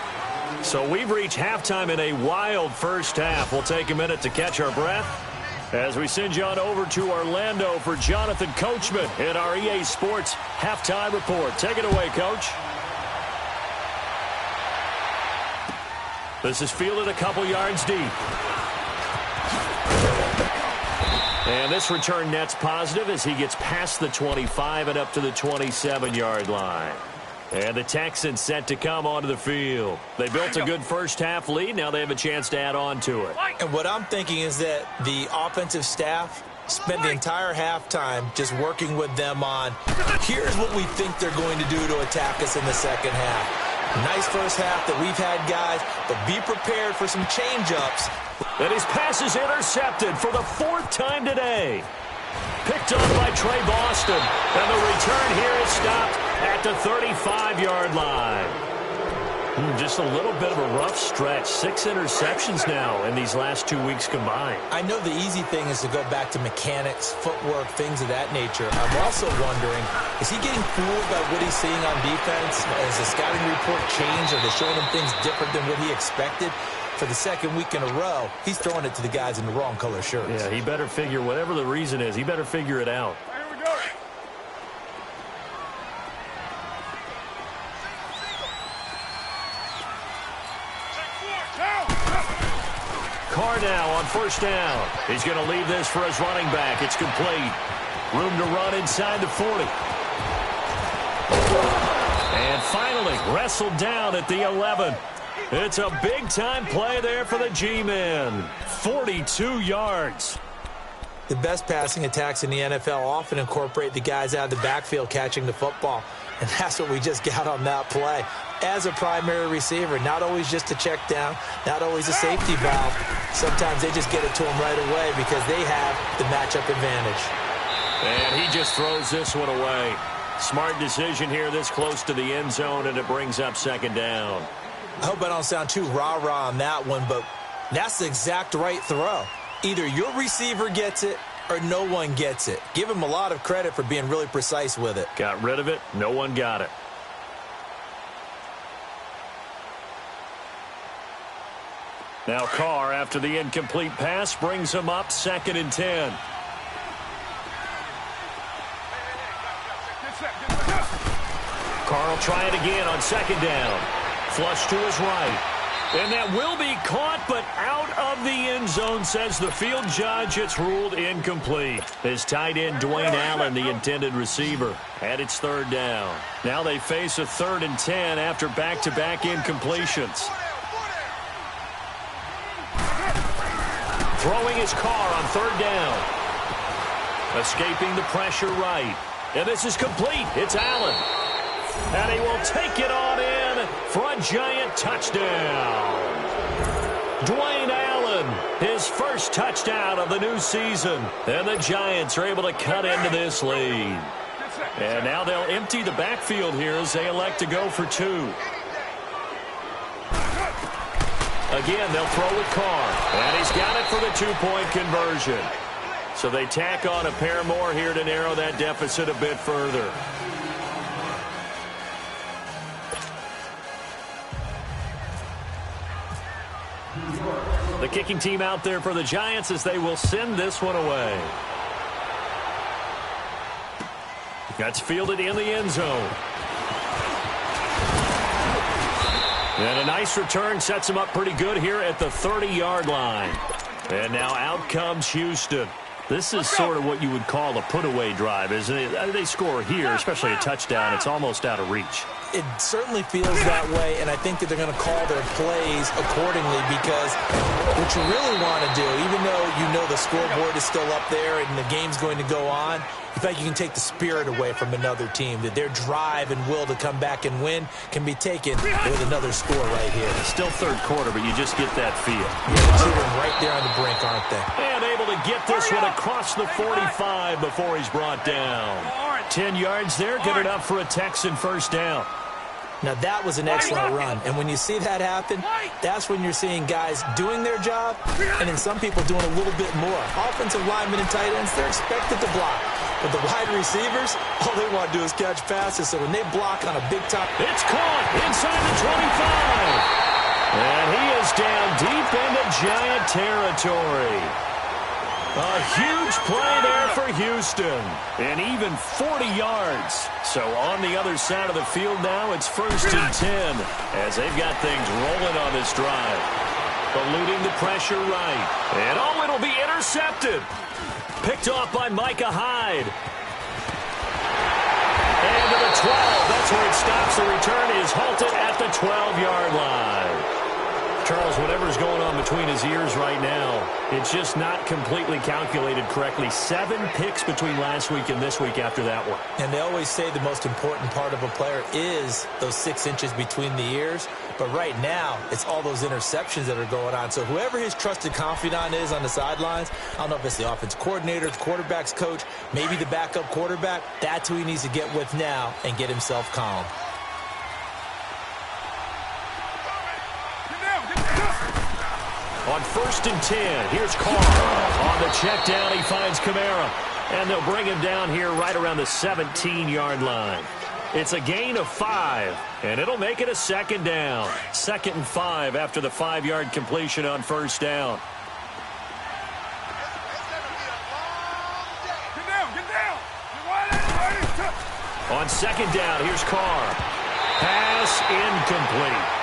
So we've reached halftime in a wild first half. We'll take a minute to catch our breath as we send you on over to Orlando for Jonathan Coachman in our EA Sports Halftime Report. Take it away, Coach. This is fielded a couple yards deep. And this return net's positive as he gets past the 25 and up to the 27-yard line. And the Texans set to come onto the field. They built a good first half lead. Now they have a chance to add on to it. And what I'm thinking is that the offensive staff spent the entire halftime just working with them on, here's what we think they're going to do to attack us in the second half. Nice first half that we've had, guys, but be prepared for some change-ups. And his pass is intercepted for the 4th time today. Picked up by Trey Boston. And the return here is stopped at the 35-yard line. Just a little bit of a rough stretch. 6 interceptions now in these last 2 weeks combined. I know the easy thing is to go back to mechanics, footwork, things of that nature. I'm also wondering, is he getting fooled by what he's seeing on defense? Has the scouting report changed? Are they showing him things different than what he expected? For the second week in a row, he's throwing it to the guys in the wrong color shirts. Yeah, he better figure, whatever the reason is, he better figure it out. Here we go. Carr now on 1st down. He's going to leave this for his running back. It's complete. Room to run inside the 40. And finally wrestled down at the 11. It's a big-time play there for the G-men. 42 yards. The best passing attacks in the NFL often incorporate the guys out of the backfield catching the football. And that's what we just got on that play. As a primary receiver, not always just a check down, not always a safety valve. Sometimes they just get it to him right away because they have the matchup advantage. And he just throws this one away. Smart decision here this close to the end zone, and it brings up 2nd down. I hope I don't sound too rah-rah on that one, but that's the exact right throw. Either your receiver gets it or no one gets it. Give him a lot of credit for being really precise with it. Got rid of it. No one got it. Now Carr, after the incomplete pass, brings him up 2nd and 10. Carr will try it again on second down. Flush to his right. And that will be caught, but out of the end zone, says the field judge. It's ruled incomplete. His tight end, Dwayne Allen, the intended receiver, at its third down. Now they face a 3rd and 10 after back-to-back incompletions. Throwing his Carr on 3rd down. Escaping the pressure right. And this is complete. It's Allen. And he will take it on in for a giant touchdown. Dwayne Allen, his first touchdown of the new season. And the Giants are able to cut into this lead. And now they'll empty the backfield here as they elect to go for 2. Again, they'll throw with Carr. And he's got it for the 2-point conversion. So they tack on a pair more here to narrow that deficit a bit further. The kicking team out there for the Giants as they will send this one away. That's fielded in the end zone. And a nice return sets him up pretty good here at the 30-yard line. And now out comes Houston. This is sort of what you would call a put-away drive, isn't it? They score here, especially a touchdown. It's almost out of reach. It certainly feels that way, and I think that they're going to call their plays accordingly because what you really want to do, even though you know the scoreboard is still up there and the game's going to go on, in fact, you can take the spirit away from another team, that their drive and will to come back and win can be taken with another score right here. It's still third quarter, but you just get that feel. Yeah, they're shooting right there on the brink, aren't they? And able to get this one across the 45 before he's brought down. 10 yards there, good enough for a Texan first down. Now, that was an excellent run. And when you see that happen, that's when you're seeing guys doing their job and then some people doing a little bit more. Offensive linemen and tight ends, they're expected to block. But the wide receivers, all they want to do is catch passes. So when they block on a big top... It's caught inside the 25. And he is down deep into Giant territory. A huge play there for Houston. And even 40 yards. So on the other side of the field now, it's 1st and 10 as they've got things rolling on this drive. Eluding the pressure right. And oh, it'll be intercepted. Picked off by Micah Hyde. And to the 12. That's where it stops. The return is halted at the 12-yard line. Charles, whatever's going on between his ears right now, it's just not completely calculated correctly. 7 picks between last week and this week after that one. And they always say the most important part of a player is those 6 inches between the ears. But right now, it's all those interceptions that are going on. So whoever his trusted confidant is on the sidelines, I don't know if it's the offense coordinator, the quarterback's coach, maybe the backup quarterback, that's who he needs to get with now and get himself calm. On 1st and 10, here's Carr. On the check down, he finds Kamara. And they'll bring him down here right around the 17-yard line. It's a gain of 5, and it'll make it a 2nd down. 2nd and 5 after the 5-yard completion on 1st down. On 2nd down, here's Carr. Pass incomplete.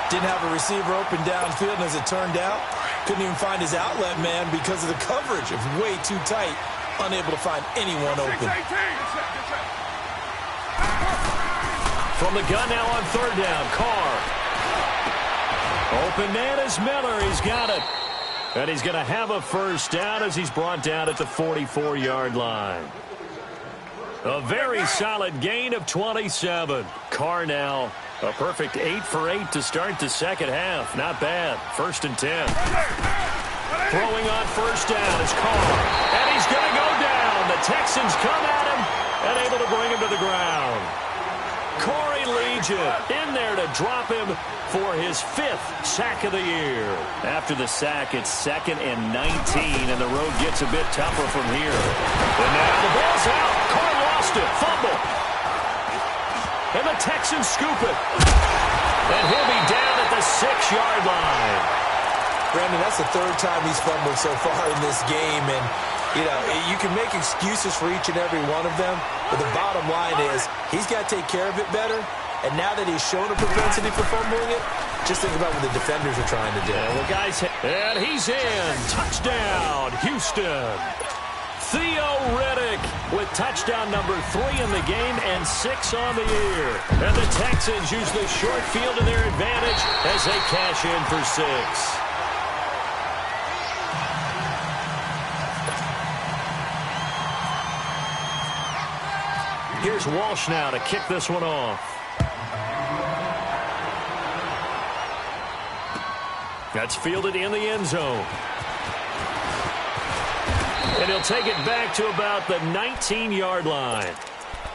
Didn't have a receiver open downfield, and as it turned out, couldn't even find his outlet man because of the coverage. It was way too tight, unable to find anyone open. From the gun now on 3rd down, Carr. Open man is Miller. He's got it. And he's going to have a 1st down as he's brought down at the 44-yard line. A very solid gain of 27. Carr now a perfect 8 for 8 to start the second half. Not bad. 1st and 10. Throwing on 1st down is Carr. And he's going to go down. The Texans come at him and able to bring him to the ground. Corey Legion in there to drop him for his 5th sack of the year. After the sack, it's 2nd and 19, and the road gets a bit tougher from here. And now the ball's out. Carr lost it. Fumble. And the Texans scoop it. And he'll be down at the 6-yard line. Brandon, that's the 3rd time he's fumbled so far in this game, and You know, you can make excuses for each and every one of them, but the bottom line is he's got to take care of it better. And now that he's shown a propensity for fumbling it, just think about what the defenders are trying to do. Yeah, well, guys, and he's in. Touchdown, Houston. Theo Riddick with touchdown number 3 in the game and 6 on the year. And the Texans use the short field to their advantage as they cash in for 6. Here's Walsh now to kick this one off. That's fielded in the end zone. And he'll take it back to about the 19-yard line.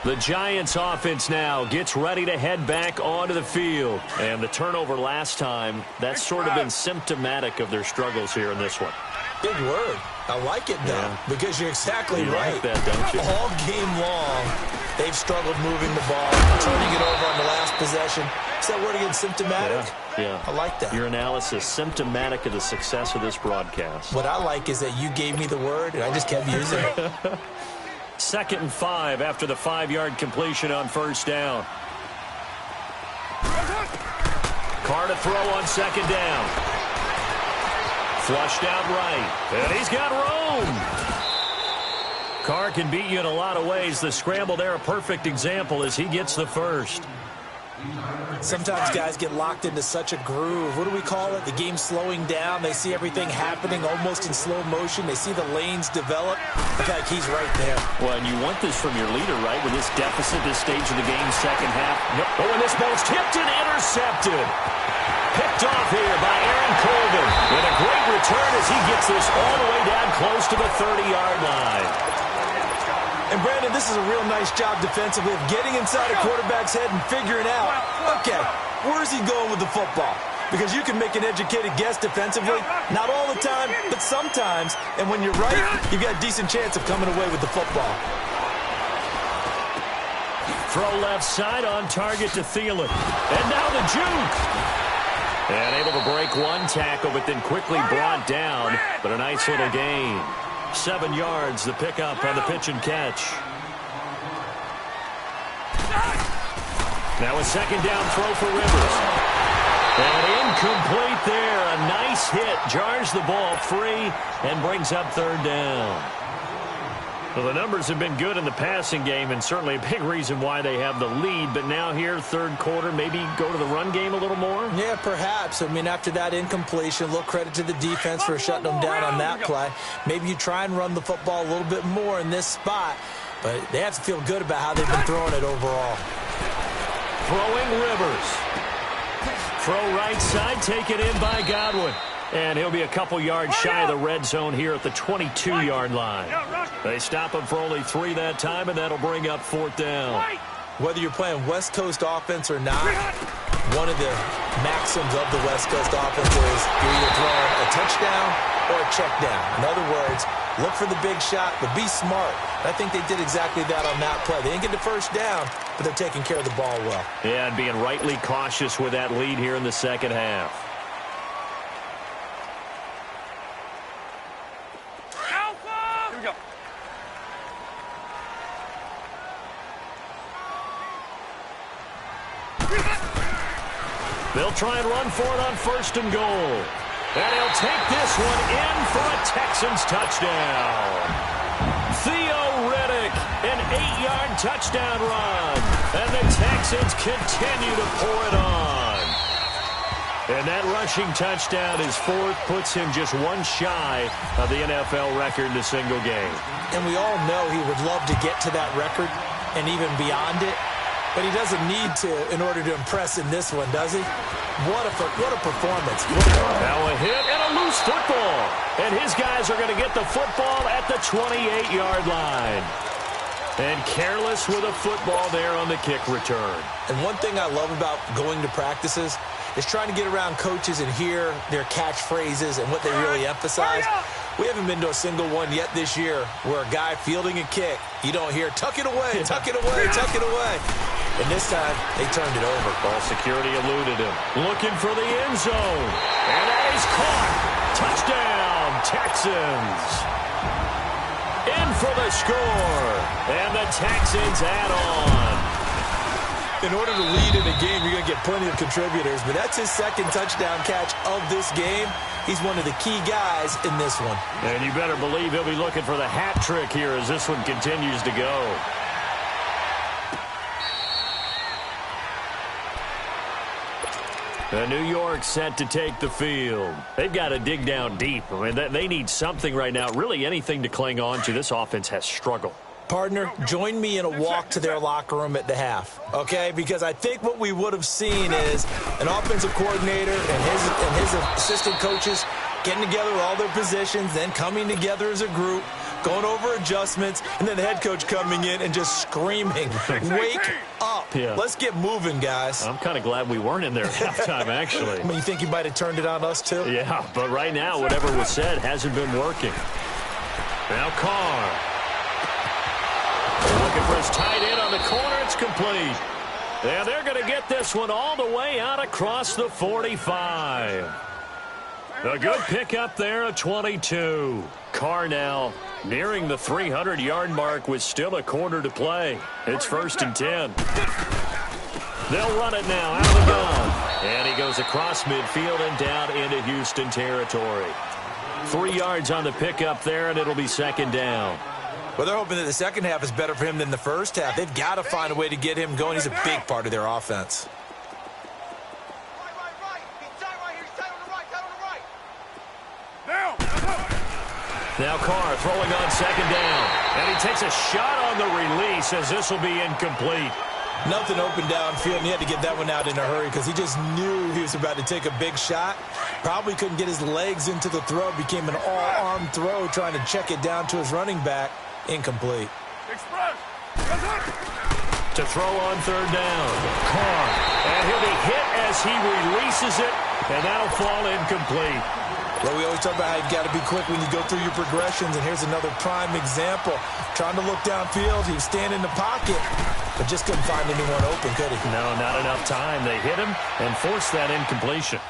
The Giants offense now gets ready to head back onto the field. And the turnover last time, that's sort of been symptomatic of their struggles here in this one. Big word. I like it, though, because you're exactly right. Like that, don't you? All game long, they've struggled moving the ball, turning it over on the last possession. Is that word again, symptomatic? Yeah. I like that. Your analysis, symptomatic of the success of this broadcast. What I like is that you gave me the word, and I just kept using it. 2nd and 5 after the 5-yard completion on first down. Carr to throw on 2nd down. Flushed out right. And he's got room. Carr can beat you in a lot of ways. The scramble there, a perfect example as he gets the first. Sometimes guys get locked into such a groove. What do we call it? The game's slowing down. They see everything happening almost in slow motion. They see the lanes develop. I feel like he's right there. Well, and you want this from your leader, right? With this deficit, this stage of the game, second half. Oh, and this ball's tipped and intercepted. Picked off here by Aaron Colvin. With a great return as he gets this all the way down close to the 30-yard line. And, Brandon, this is a real nice job defensively of getting inside a quarterback's head and figuring out, okay, where's he going with the football? Because you can make an educated guess defensively, not all the time, but sometimes. And when you're right, you've got a decent chance of coming away with the football. Throw left side on target to Thielen. And now the juke. And able to break one tackle, but then quickly brought down. But a nice little gain. 7 yards, the pickup on the pitch and catch. Now a 2nd down throw for Rivers. And incomplete there. A nice hit. Jars the ball free and brings up 3rd down. Well, the numbers have been good in the passing game and certainly a big reason why they have the lead. But now here, 3rd quarter, maybe go to the run game a little more? Yeah, perhaps. I mean, after that incompletion, a little credit to the defense for shutting them down on that play. Maybe you try and run the football a little bit more in this spot. But they have to feel good about how they've been throwing it overall. Throwing Rivers. Throw right side, taken in by Godwin. And he'll be a couple yards shy of the red zone here at the 22-yard line. They stop him for only 3 that time, and that'll bring up 4th down. Whether you're playing West Coast offense or not, one of the maxims of the West Coast offense is you're either throwing a touchdown or a check down. In other words, look for the big shot, but be smart. I think they did exactly that on that play. They didn't get the first down, but they're taking care of the ball well. Yeah, and being rightly cautious with that lead here in the second half. They'll try and run for it on 1st and goal. And he'll take this one in for a Texans touchdown. Theo Riddick, an 8-yard touchdown run. And the Texans continue to pour it on. And that rushing touchdown is 4th, puts him just 1 shy of the NFL record in a single game. And we all know he would love to get to that record and even beyond it. But he doesn't need to in order to impress in this one, does he? What a performance. Now a hit and a loose football. And his guys are going to get the football at the 28-yard line. And careless with a football there on the kick return. And one thing I love about going to practices is trying to get around coaches and hear their catchphrases and what they really emphasize. We haven't been to a single one yet this year where a guy fielding a kick, you don't hear, tuck it away, tuck it away, tuck it away. And this time, they turned it over. Ball security eluded him. Looking for the end zone. And that is caught. Touchdown, Texans. in for the score. And the Texans add on. In order to lead in a game, you're going to get plenty of contributors, but that's his second touchdown catch of this game. He's one of the key guys in this one. And you better believe he'll be looking for the hat trick here as this one continues to go. New York set to take the field. They've got to dig down deep. I mean, they need something right now, really anything to cling on to. This offense has struggled. Partner, join me in a walk to their locker room at the half, okay? Because I think what we would have seen is an offensive coordinator and his assistant coaches getting together with all their positions, then coming together as a group, going over adjustments, and then the head coach coming in and just screaming, wake up. Yeah. Let's get moving, guys. I'm kind of glad we weren't in there at halftime, actually. I mean, you think you might have turned it on us, too? Yeah, but right now, whatever was said hasn't been working. Now Carr. Looking for his tight end on the corner. It's complete. And they're going to get this one all the way out across the 45. A good pickup there at 22. Carr now nearing the 300-yard mark with still a quarter to play. It's 1st and 10. They'll run it now out of the gun. And he goes across midfield and down into Houston territory. 3 yards on the pickup there, and it'll be 2nd down. Well, they're hoping that the second half is better for him than the first half. They've got to find a way to get him going. He's a big part of their offense. Now Carr throwing on 2nd down. And he takes a shot on the release as this will be incomplete. Nothing open downfield, and he had to get that one out in a hurry because he just knew he was about to take a big shot. Probably couldn't get his legs into the throw. Became an all-arm throw trying to check it down to his running back. Incomplete. To throw on 3rd down. Carr. And he'll be hit as he releases it, and that'll fall incomplete. Well, we always talk about how you've got to be quick when you go through your progressions, and here's another prime example. Trying to look downfield, he was standing in the pocket, but just couldn't find anyone open, could he? No, not enough time. They hit him and forced that incompletion.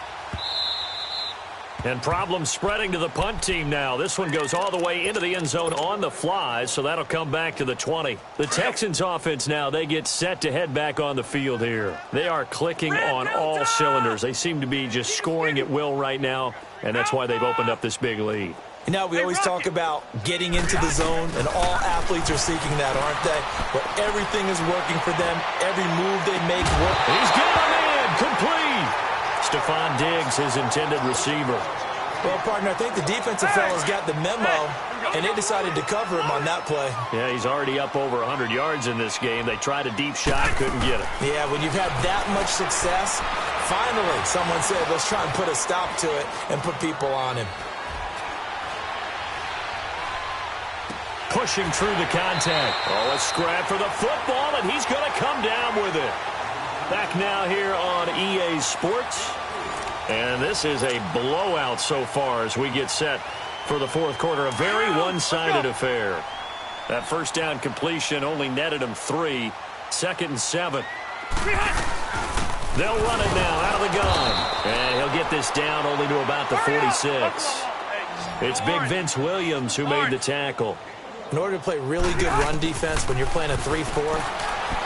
And problems spreading to the punt team now. This one goes all the way into the end zone on the fly, so that'll come back to the 20. The Texans offense now, they get set to head back on the field here. They are clicking on all cylinders. They seem to be just scoring at will right now, and that's why they've opened up this big lead. You know, we always talk about getting into the zone, and all athletes are seeking that, aren't they? But everything is working for them. Every move they make works. He's got him in. Complete. Stephon Diggs, his intended receiver. Well, partner, I think the defensive fellas got the memo, and they decided to cover him on that play. Yeah, he's already up over 100 yards in this game. They tried a deep shot, couldn't get it. Yeah, when you've had that much success, finally someone said, let's try and put a stop to it and put people on him. Pushing through the contact. Oh, a scrap for the football, and he's going to come down with it. Back now here on EA Sports. And this is a blowout so far as we get set for the 4th quarter. A very one-sided affair. That first down completion only netted him 3. 2nd and 7. They'll run it now out of the gun. And he'll get this down only to about the 46. It's Big Vince Williams who made the tackle. In order to play really good run defense when you're playing a 3-4,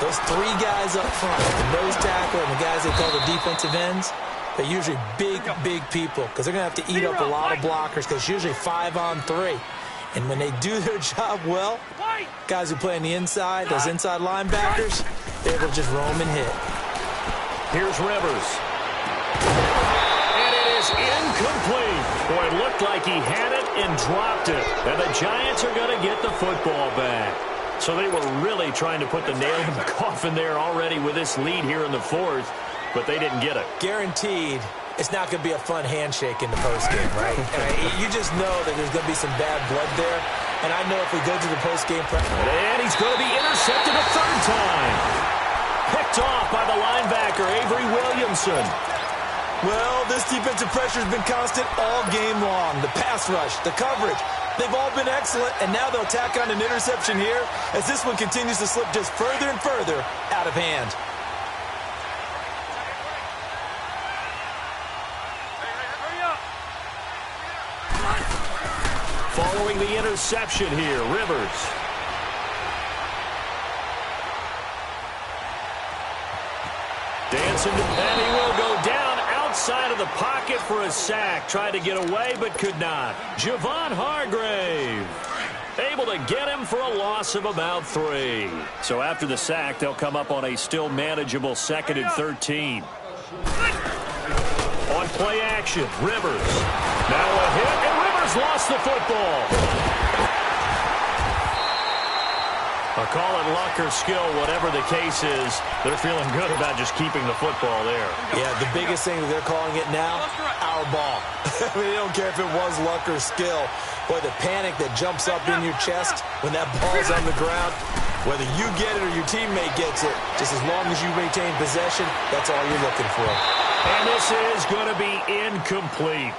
those 3 guys up front, the nose tackle and the guys they call the defensive ends, they're usually big, big people because they're going to have to eat up a lot of blockers because it's usually 5-on-3. And when they do their job well, guys who play on the inside, those inside linebackers, they're able to just roam and hit. Here's Rivers. And it is incomplete. Boy, it looked like he had it and dropped it. And the Giants are going to get the football back. So they were really trying to put the nail in the coffin there already with this lead here in the 4th. But they didn't get it. Guaranteed, it's not going to be a fun handshake in the postgame, right? You just know that there's going to be some bad blood there. And I know if we go to the postgame press. And he's going to be intercepted a 3rd time. Picked off by the linebacker, Avery Williamson. Well, this defensive pressure has been constant all game long. The pass rush, the coverage, they've all been excellent. And now they'll tack on an interception here as this one continues to slip just further and further out of hand. following the interception here. Rivers. Dancing, and he will go down outside of the pocket for a sack. Tried to get away, but could not. Javon Hargrave able to get him for a loss of about 3. So after the sack, they'll come up on a still manageable 2nd and 13. On play action, Rivers. Now a hit, and Rivers lost the football. I'll call it luck or skill, whatever the case is. They're feeling good about just keeping the football there. Yeah, the biggest thing that they're calling it now, our ball. I mean, they don't care if it was luck or skill. Boy, the panic that jumps up in your chest when that ball's on the ground, whether you get it or your teammate gets it, just as long as you maintain possession, that's all you're looking for. And this is going to be incomplete.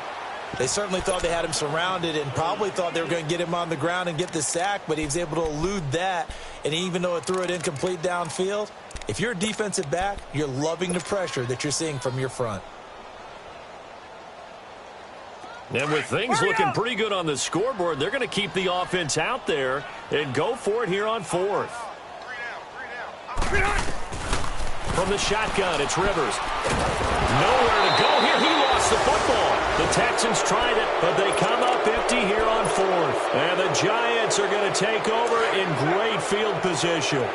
They certainly thought they had him surrounded and probably thought they were going to get him on the ground and get the sack, but he was able to elude that. And even though it threw it incomplete downfield, if you're a defensive back, you're loving the pressure that you're seeing from your front. And with things looking pretty good on the scoreboard, they're going to keep the offense out there and go for it here on 4th. From the shotgun, it's Rivers. Nowhere to go here. He lost the football. The Texans tried it, but they come up empty here on 4th. And the Giants are going to take over in great field position.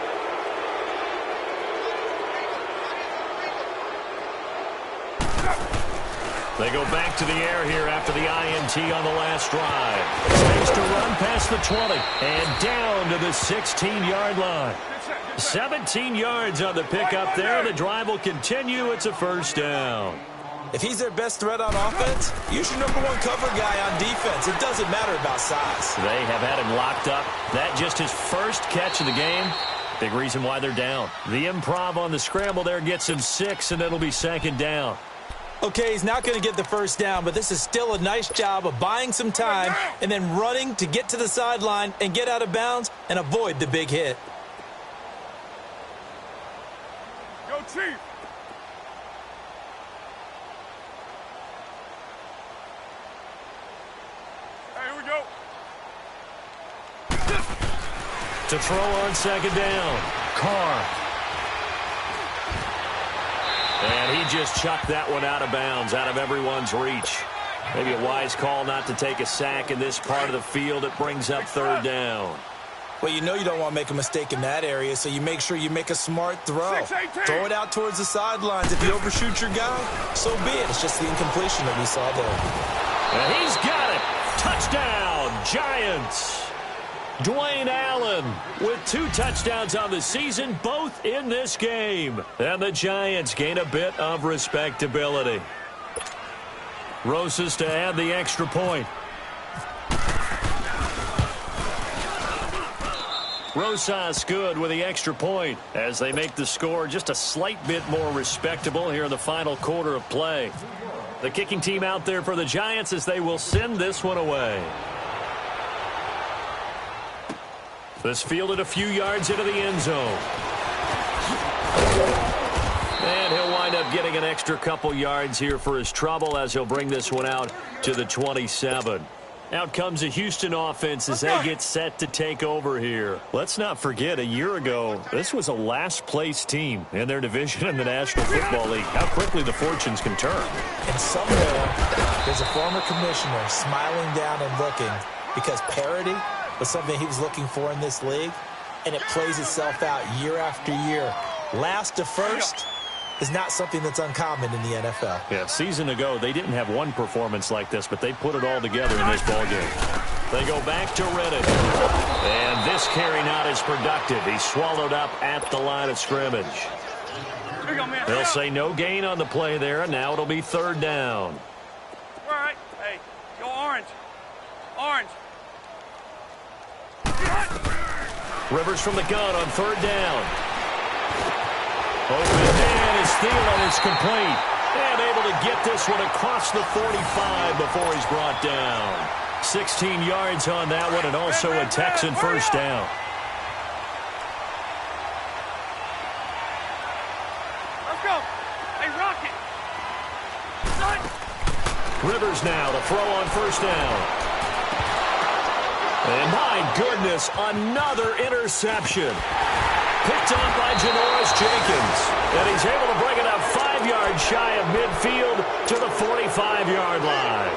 They go back to the air here after the INT on the last drive. Takes to run past the 20 and down to the 16-yard line. 17 yards on the pickup there. The drive will continue. It's a first down. If he's their best threat on offense, use your #1 cover guy on defense. It doesn't matter about size. They have had him locked up. That just his first catch of the game. Big reason why they're down. The improv on the scramble there gets him 6, and it'll be 2nd down. Okay, he's not going to get the first down, but this is still a nice job of buying some time and then running to get to the sideline and get out of bounds and avoid the big hit. Go, Chief! Hey, here we go. To throw on 2nd down. Carr. And he just chucked that one out of bounds, out of everyone's reach. Maybe a wise call not to take a sack in this part of the field. It brings up 3rd down. Well, you know you don't want to make a mistake in that area, so you make sure you make a smart throw. Throw it out towards the sidelines. If you overshoot your guy, so be it. It's just the incompletion that we saw there. And he's got it. Touchdown, Giants. Dwayne Allen with 2 touchdowns on the season, both in this game. And the Giants gain a bit of respectability. Rosas to add the extra point. Rosas good with the extra point as they make the score just a slight bit more respectable here in the final quarter of play. The kicking team out there for the Giants as they will send this one away. This fielded a few yards into the end zone. And he'll wind up getting an extra couple yards here for his trouble as he'll bring this one out to the 27. Out comes the Houston offense as they get set to take over here. Let's not forget, a year ago, this was a last-place team in their division in the National Football League. How quickly the fortunes can turn. And somewhere, there's a former commissioner smiling down and looking because parity was something he was looking for in this league, and it plays itself out year after year. Last to first is not something that's uncommon in the NFL. Yeah, a season ago, they didn't have one performance like this, but they put it all together in this ballgame. They go back to Reddick. And this carry not as productive. He's swallowed up at the line of scrimmage. They'll say no gain on the play there, and now it'll be 3rd down. All right. Hey, go orange. Orange. Rivers from the gun on 3rd down. Open man is Thielen. It's complete. And able to get this one across the 45 before he's brought down. 16 yards on that one, and also a Texan first down. Let's go. Hey, Rocket. Rivers now to throw on 1st down. And my goodness, another interception. Picked up by Janoris Jenkins. And he's able to bring it up 5 yards shy of midfield to the 45-yard line.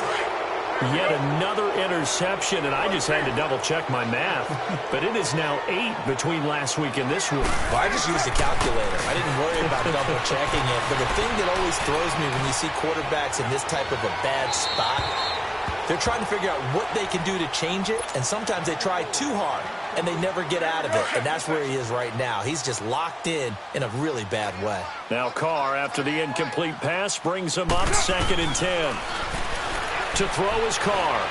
Yet another interception, and I just had to double-check my math. But it is now 8 between last week and this week. Well, I just used a calculator. I didn't worry about double-checking it. But the thing that always throws me when you see quarterbacks in this type of a bad spot, they're trying to figure out what they can do to change it, and sometimes they try too hard, and they never get out of it, and that's where he is right now. He's just locked in a really bad way. Now Carr, after the incomplete pass, brings him up 2nd and 10. To throw is Carr.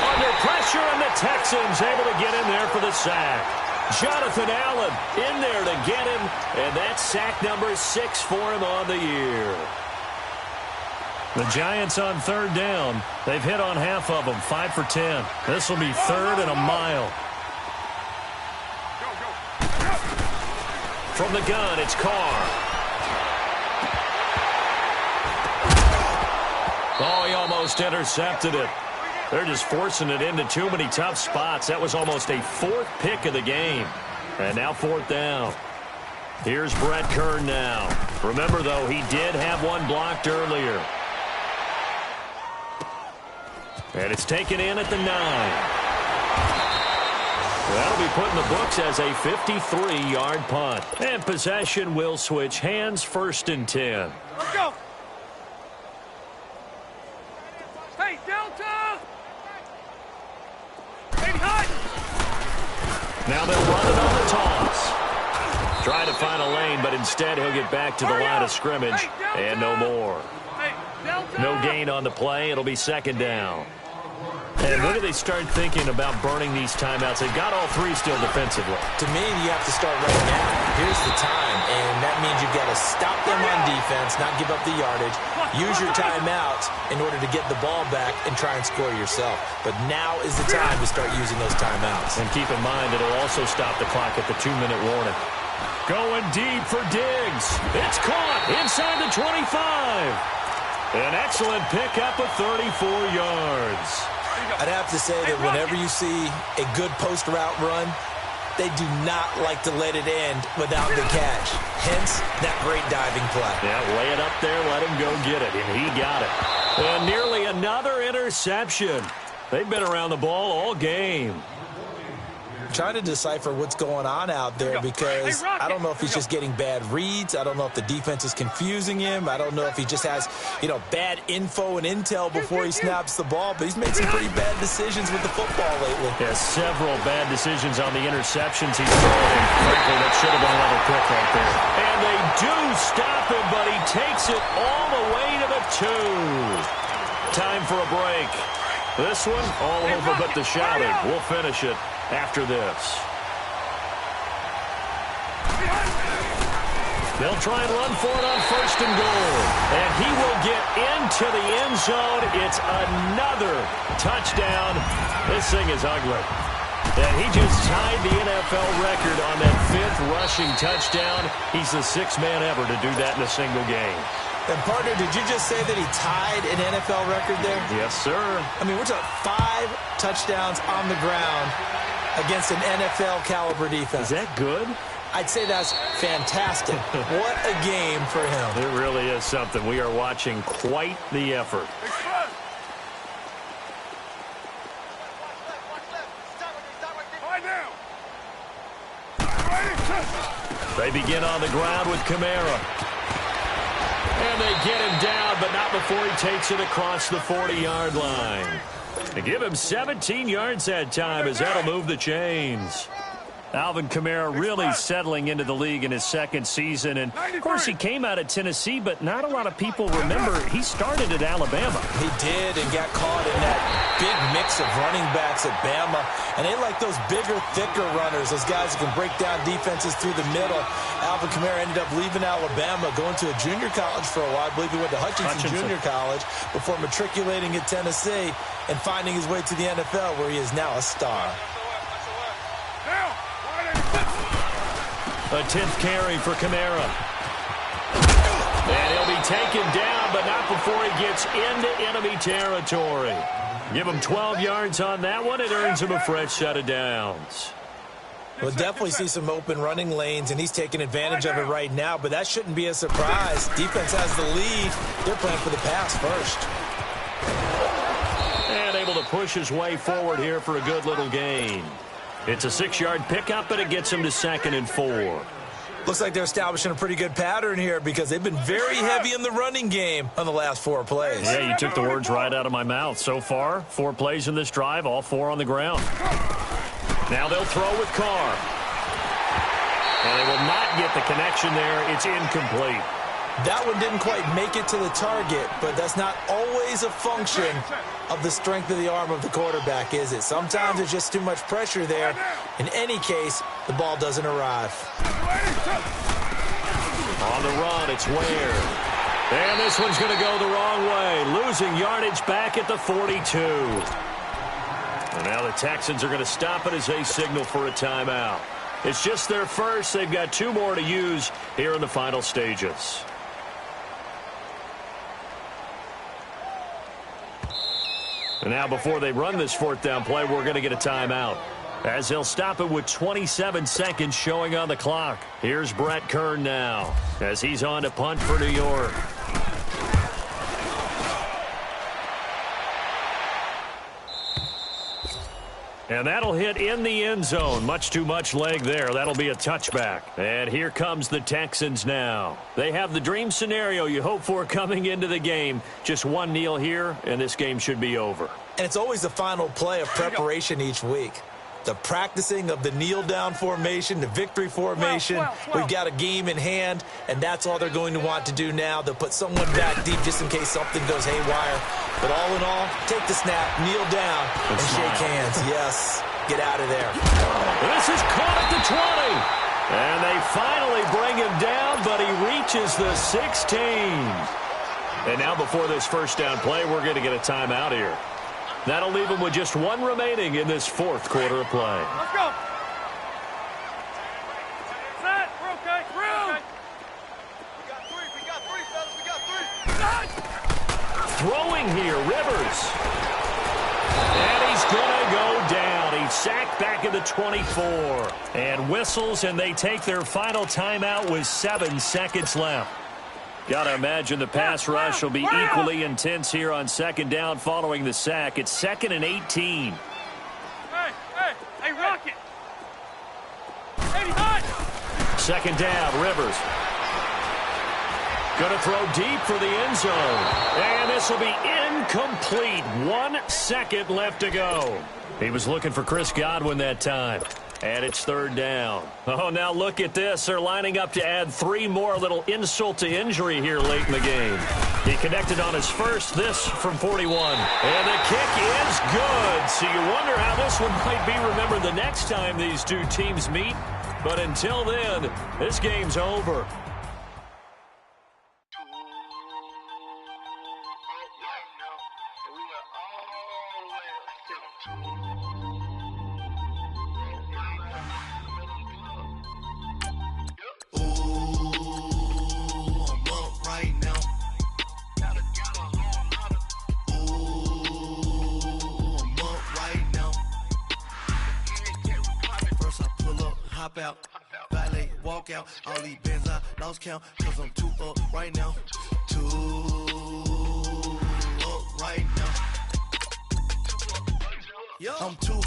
Under pressure, and the Texans able to get in there for the sack. Jonathan Allen in there to get him, and that's sack number 6 for him on the year. The Giants on 3rd down. They've hit on half of them, 5 for 10. This will be 3rd and a mile. From the gun, it's Carr. Oh, he almost intercepted it. They're just forcing it into too many tough spots. That was almost a 4th pick of the game. And now 4th down. Here's Brett Kern now. Remember, though, he did have one blocked earlier. And it's taken in at the 9. That'll be put in the books as a 53-yard punt. And possession will switch hands, 1st and 10. Let's go. Hey, Delta! Hey, hot! Now they'll run it on the toss. Trying to find a lane, but instead he'll get back to the line of scrimmage. And no more. No gain on the play. It'll be 2nd down. And when do they start thinking about burning these timeouts? They've got all 3 still defensively. To me, you have to start right now. Here's the time, and that means you've got to stop them on defense, not give up the yardage, use your timeouts in order to get the ball back and try and score yourself. But now is the time to start using those timeouts. And keep in mind, it'll also stop the clock at the 2-minute warning. Going deep for Diggs. It's caught inside the 25. An excellent pickup of 34 yards. I'd have to say that whenever you see a good post route run, they do not like to let it end without the catch. Hence, that great diving play. Yeah, lay it up there, let him go get it, and he got it. And nearly another interception. They've been around the ball all game. Trying to decipher what's going on out there because I don't know if he's just getting bad reads. I don't know if the defense is confusing him. I don't know if he just has, bad info and intel before he snaps the ball. But he's made some pretty bad decisions with the football lately. Yeah, several bad decisions on the interceptions he's thrown. And frankly, that should have been another pick right there. And they do stop him, but he takes it all the way to the 2. Time for a break. This one, all over but the shouting. We'll finish it after this. They'll try and run for it on 1st and goal. And he will get into the end zone. It's another touchdown. This thing is ugly. And he just tied the NFL record on that 5th rushing touchdown. He's the 6th man ever to do that in a single game. And, partner, did you just say that he tied an NFL record there? Yes, sir. I mean, we're talking 5 touchdowns on the ground against an NFL-caliber defense. Is that good? I'd say that's fantastic. What a game for him. It really is something. We are watching quite the effort. They begin on the ground with Kamara. And they get him down, but not before he takes it across the 40-yard line. They give him 17 yards that time as that'll move the chains. Alvin Kamara really settling into the league in his 2nd season. And, of course, he came out of Tennessee, but not a lot of people remember he started at Alabama. He did and got caught in that big mix of running backs at Bama. And they like those bigger, thicker runners, those guys who can break down defenses through the middle. Alvin Kamara ended up leaving Alabama, going to a junior college for a while. I believe he went to Hutchinson Junior College before matriculating at Tennessee and finding his way to the NFL, where he is now a star. A 10th carry for Kamara. And he'll be taken down, but not before he gets into enemy territory. Give him 12 yards on that one. It earns him a fresh set of downs. We'll definitely see some open running lanes, and he's taking advantage of it right now, but that shouldn't be a surprise. Defense has the lead. They're playing for the pass first. And able to push his way forward here for a good little gain. It's a 6-yard pickup, and it gets him to 2nd and 4. Looks like they're establishing a pretty good pattern here because they've been very heavy in the running game on the last 4 plays. Yeah, you took the words right out of my mouth. So far, 4 plays in this drive, all 4 on the ground. Now they'll throw with Carr. And they will not get the connection there. It's incomplete. That one didn't quite make it to the target, but that's not always a function of the strength of the arm of the quarterback, is it? Sometimes there's just too much pressure there. In any case, the ball doesn't arrive. On the run, it's Ware. And this one's going to go the wrong way. Losing yardage back at the 42. And now the Texans are going to stop it as they signal for a timeout. It's just their first. They've got 2 more to use here in the final stages. And now before they run this 4th down play, we're going to get a timeout, as they'll stop it with 27 seconds showing on the clock. Here's Brett Kern now as he's on to punt for New York. And that'll hit in the end zone. Much too much leg there. That'll be a touchback. And here comes the Texans now. They have the dream scenario you hope for coming into the game. Just one kneel here, and this game should be over. And it's always the final play of preparation each week. The practicing of the kneel-down formation, the victory formation. We've got a game in hand, and that's all they're going to want to do now. They'll put someone back deep just in case something goes haywire. But all in all, take the snap, kneel down, and shake hands. Yes, get out of there. This is caught at the 20. And they finally bring him down, but he reaches the 16. And now before this 1st down play, we're going to get a timeout here. That'll leave him with just 1 remaining in this 4th quarter of play. Let's go. Set. We're okay. We're okay. We got 3, fellas. We got 3. Throwing here, Rivers. And he's going to go down. He's sacked back at the 24. And whistles, and they take their final timeout with 7 seconds left. Got to imagine the pass rush will be equally intense here on 2nd down following the sack. It's 2nd and 18. Hey, Rocket. Hey, hot. 2nd down, Rivers. Going to throw deep for the end zone. And this will be incomplete. 1 second left to go. He was looking for Chris Godwin that time. And it's 3rd down. Oh, now look at this. They're lining up to add 3 more. Little insult to injury here late in the game. He connected on his first, this from 41. And the kick is good. So you wonder how this one might be remembered the next time these 2 teams meet. But until then, this game's over. Out, valet, walk out, all these bins I lost count, cause I'm 2 up right now, 2 up right now. I'm two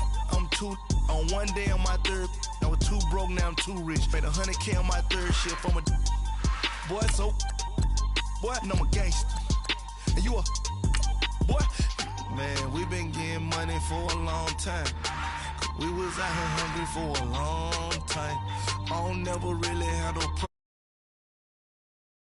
on one day on my 3rd, I was 2 broke, now I'm 2 rich, made 100K on my 3rd shift from a boy, so boy, and I'm a gangster, and you a boy, man, we been getting money for a long time. We was out here hungry for a long time. I don't never really have no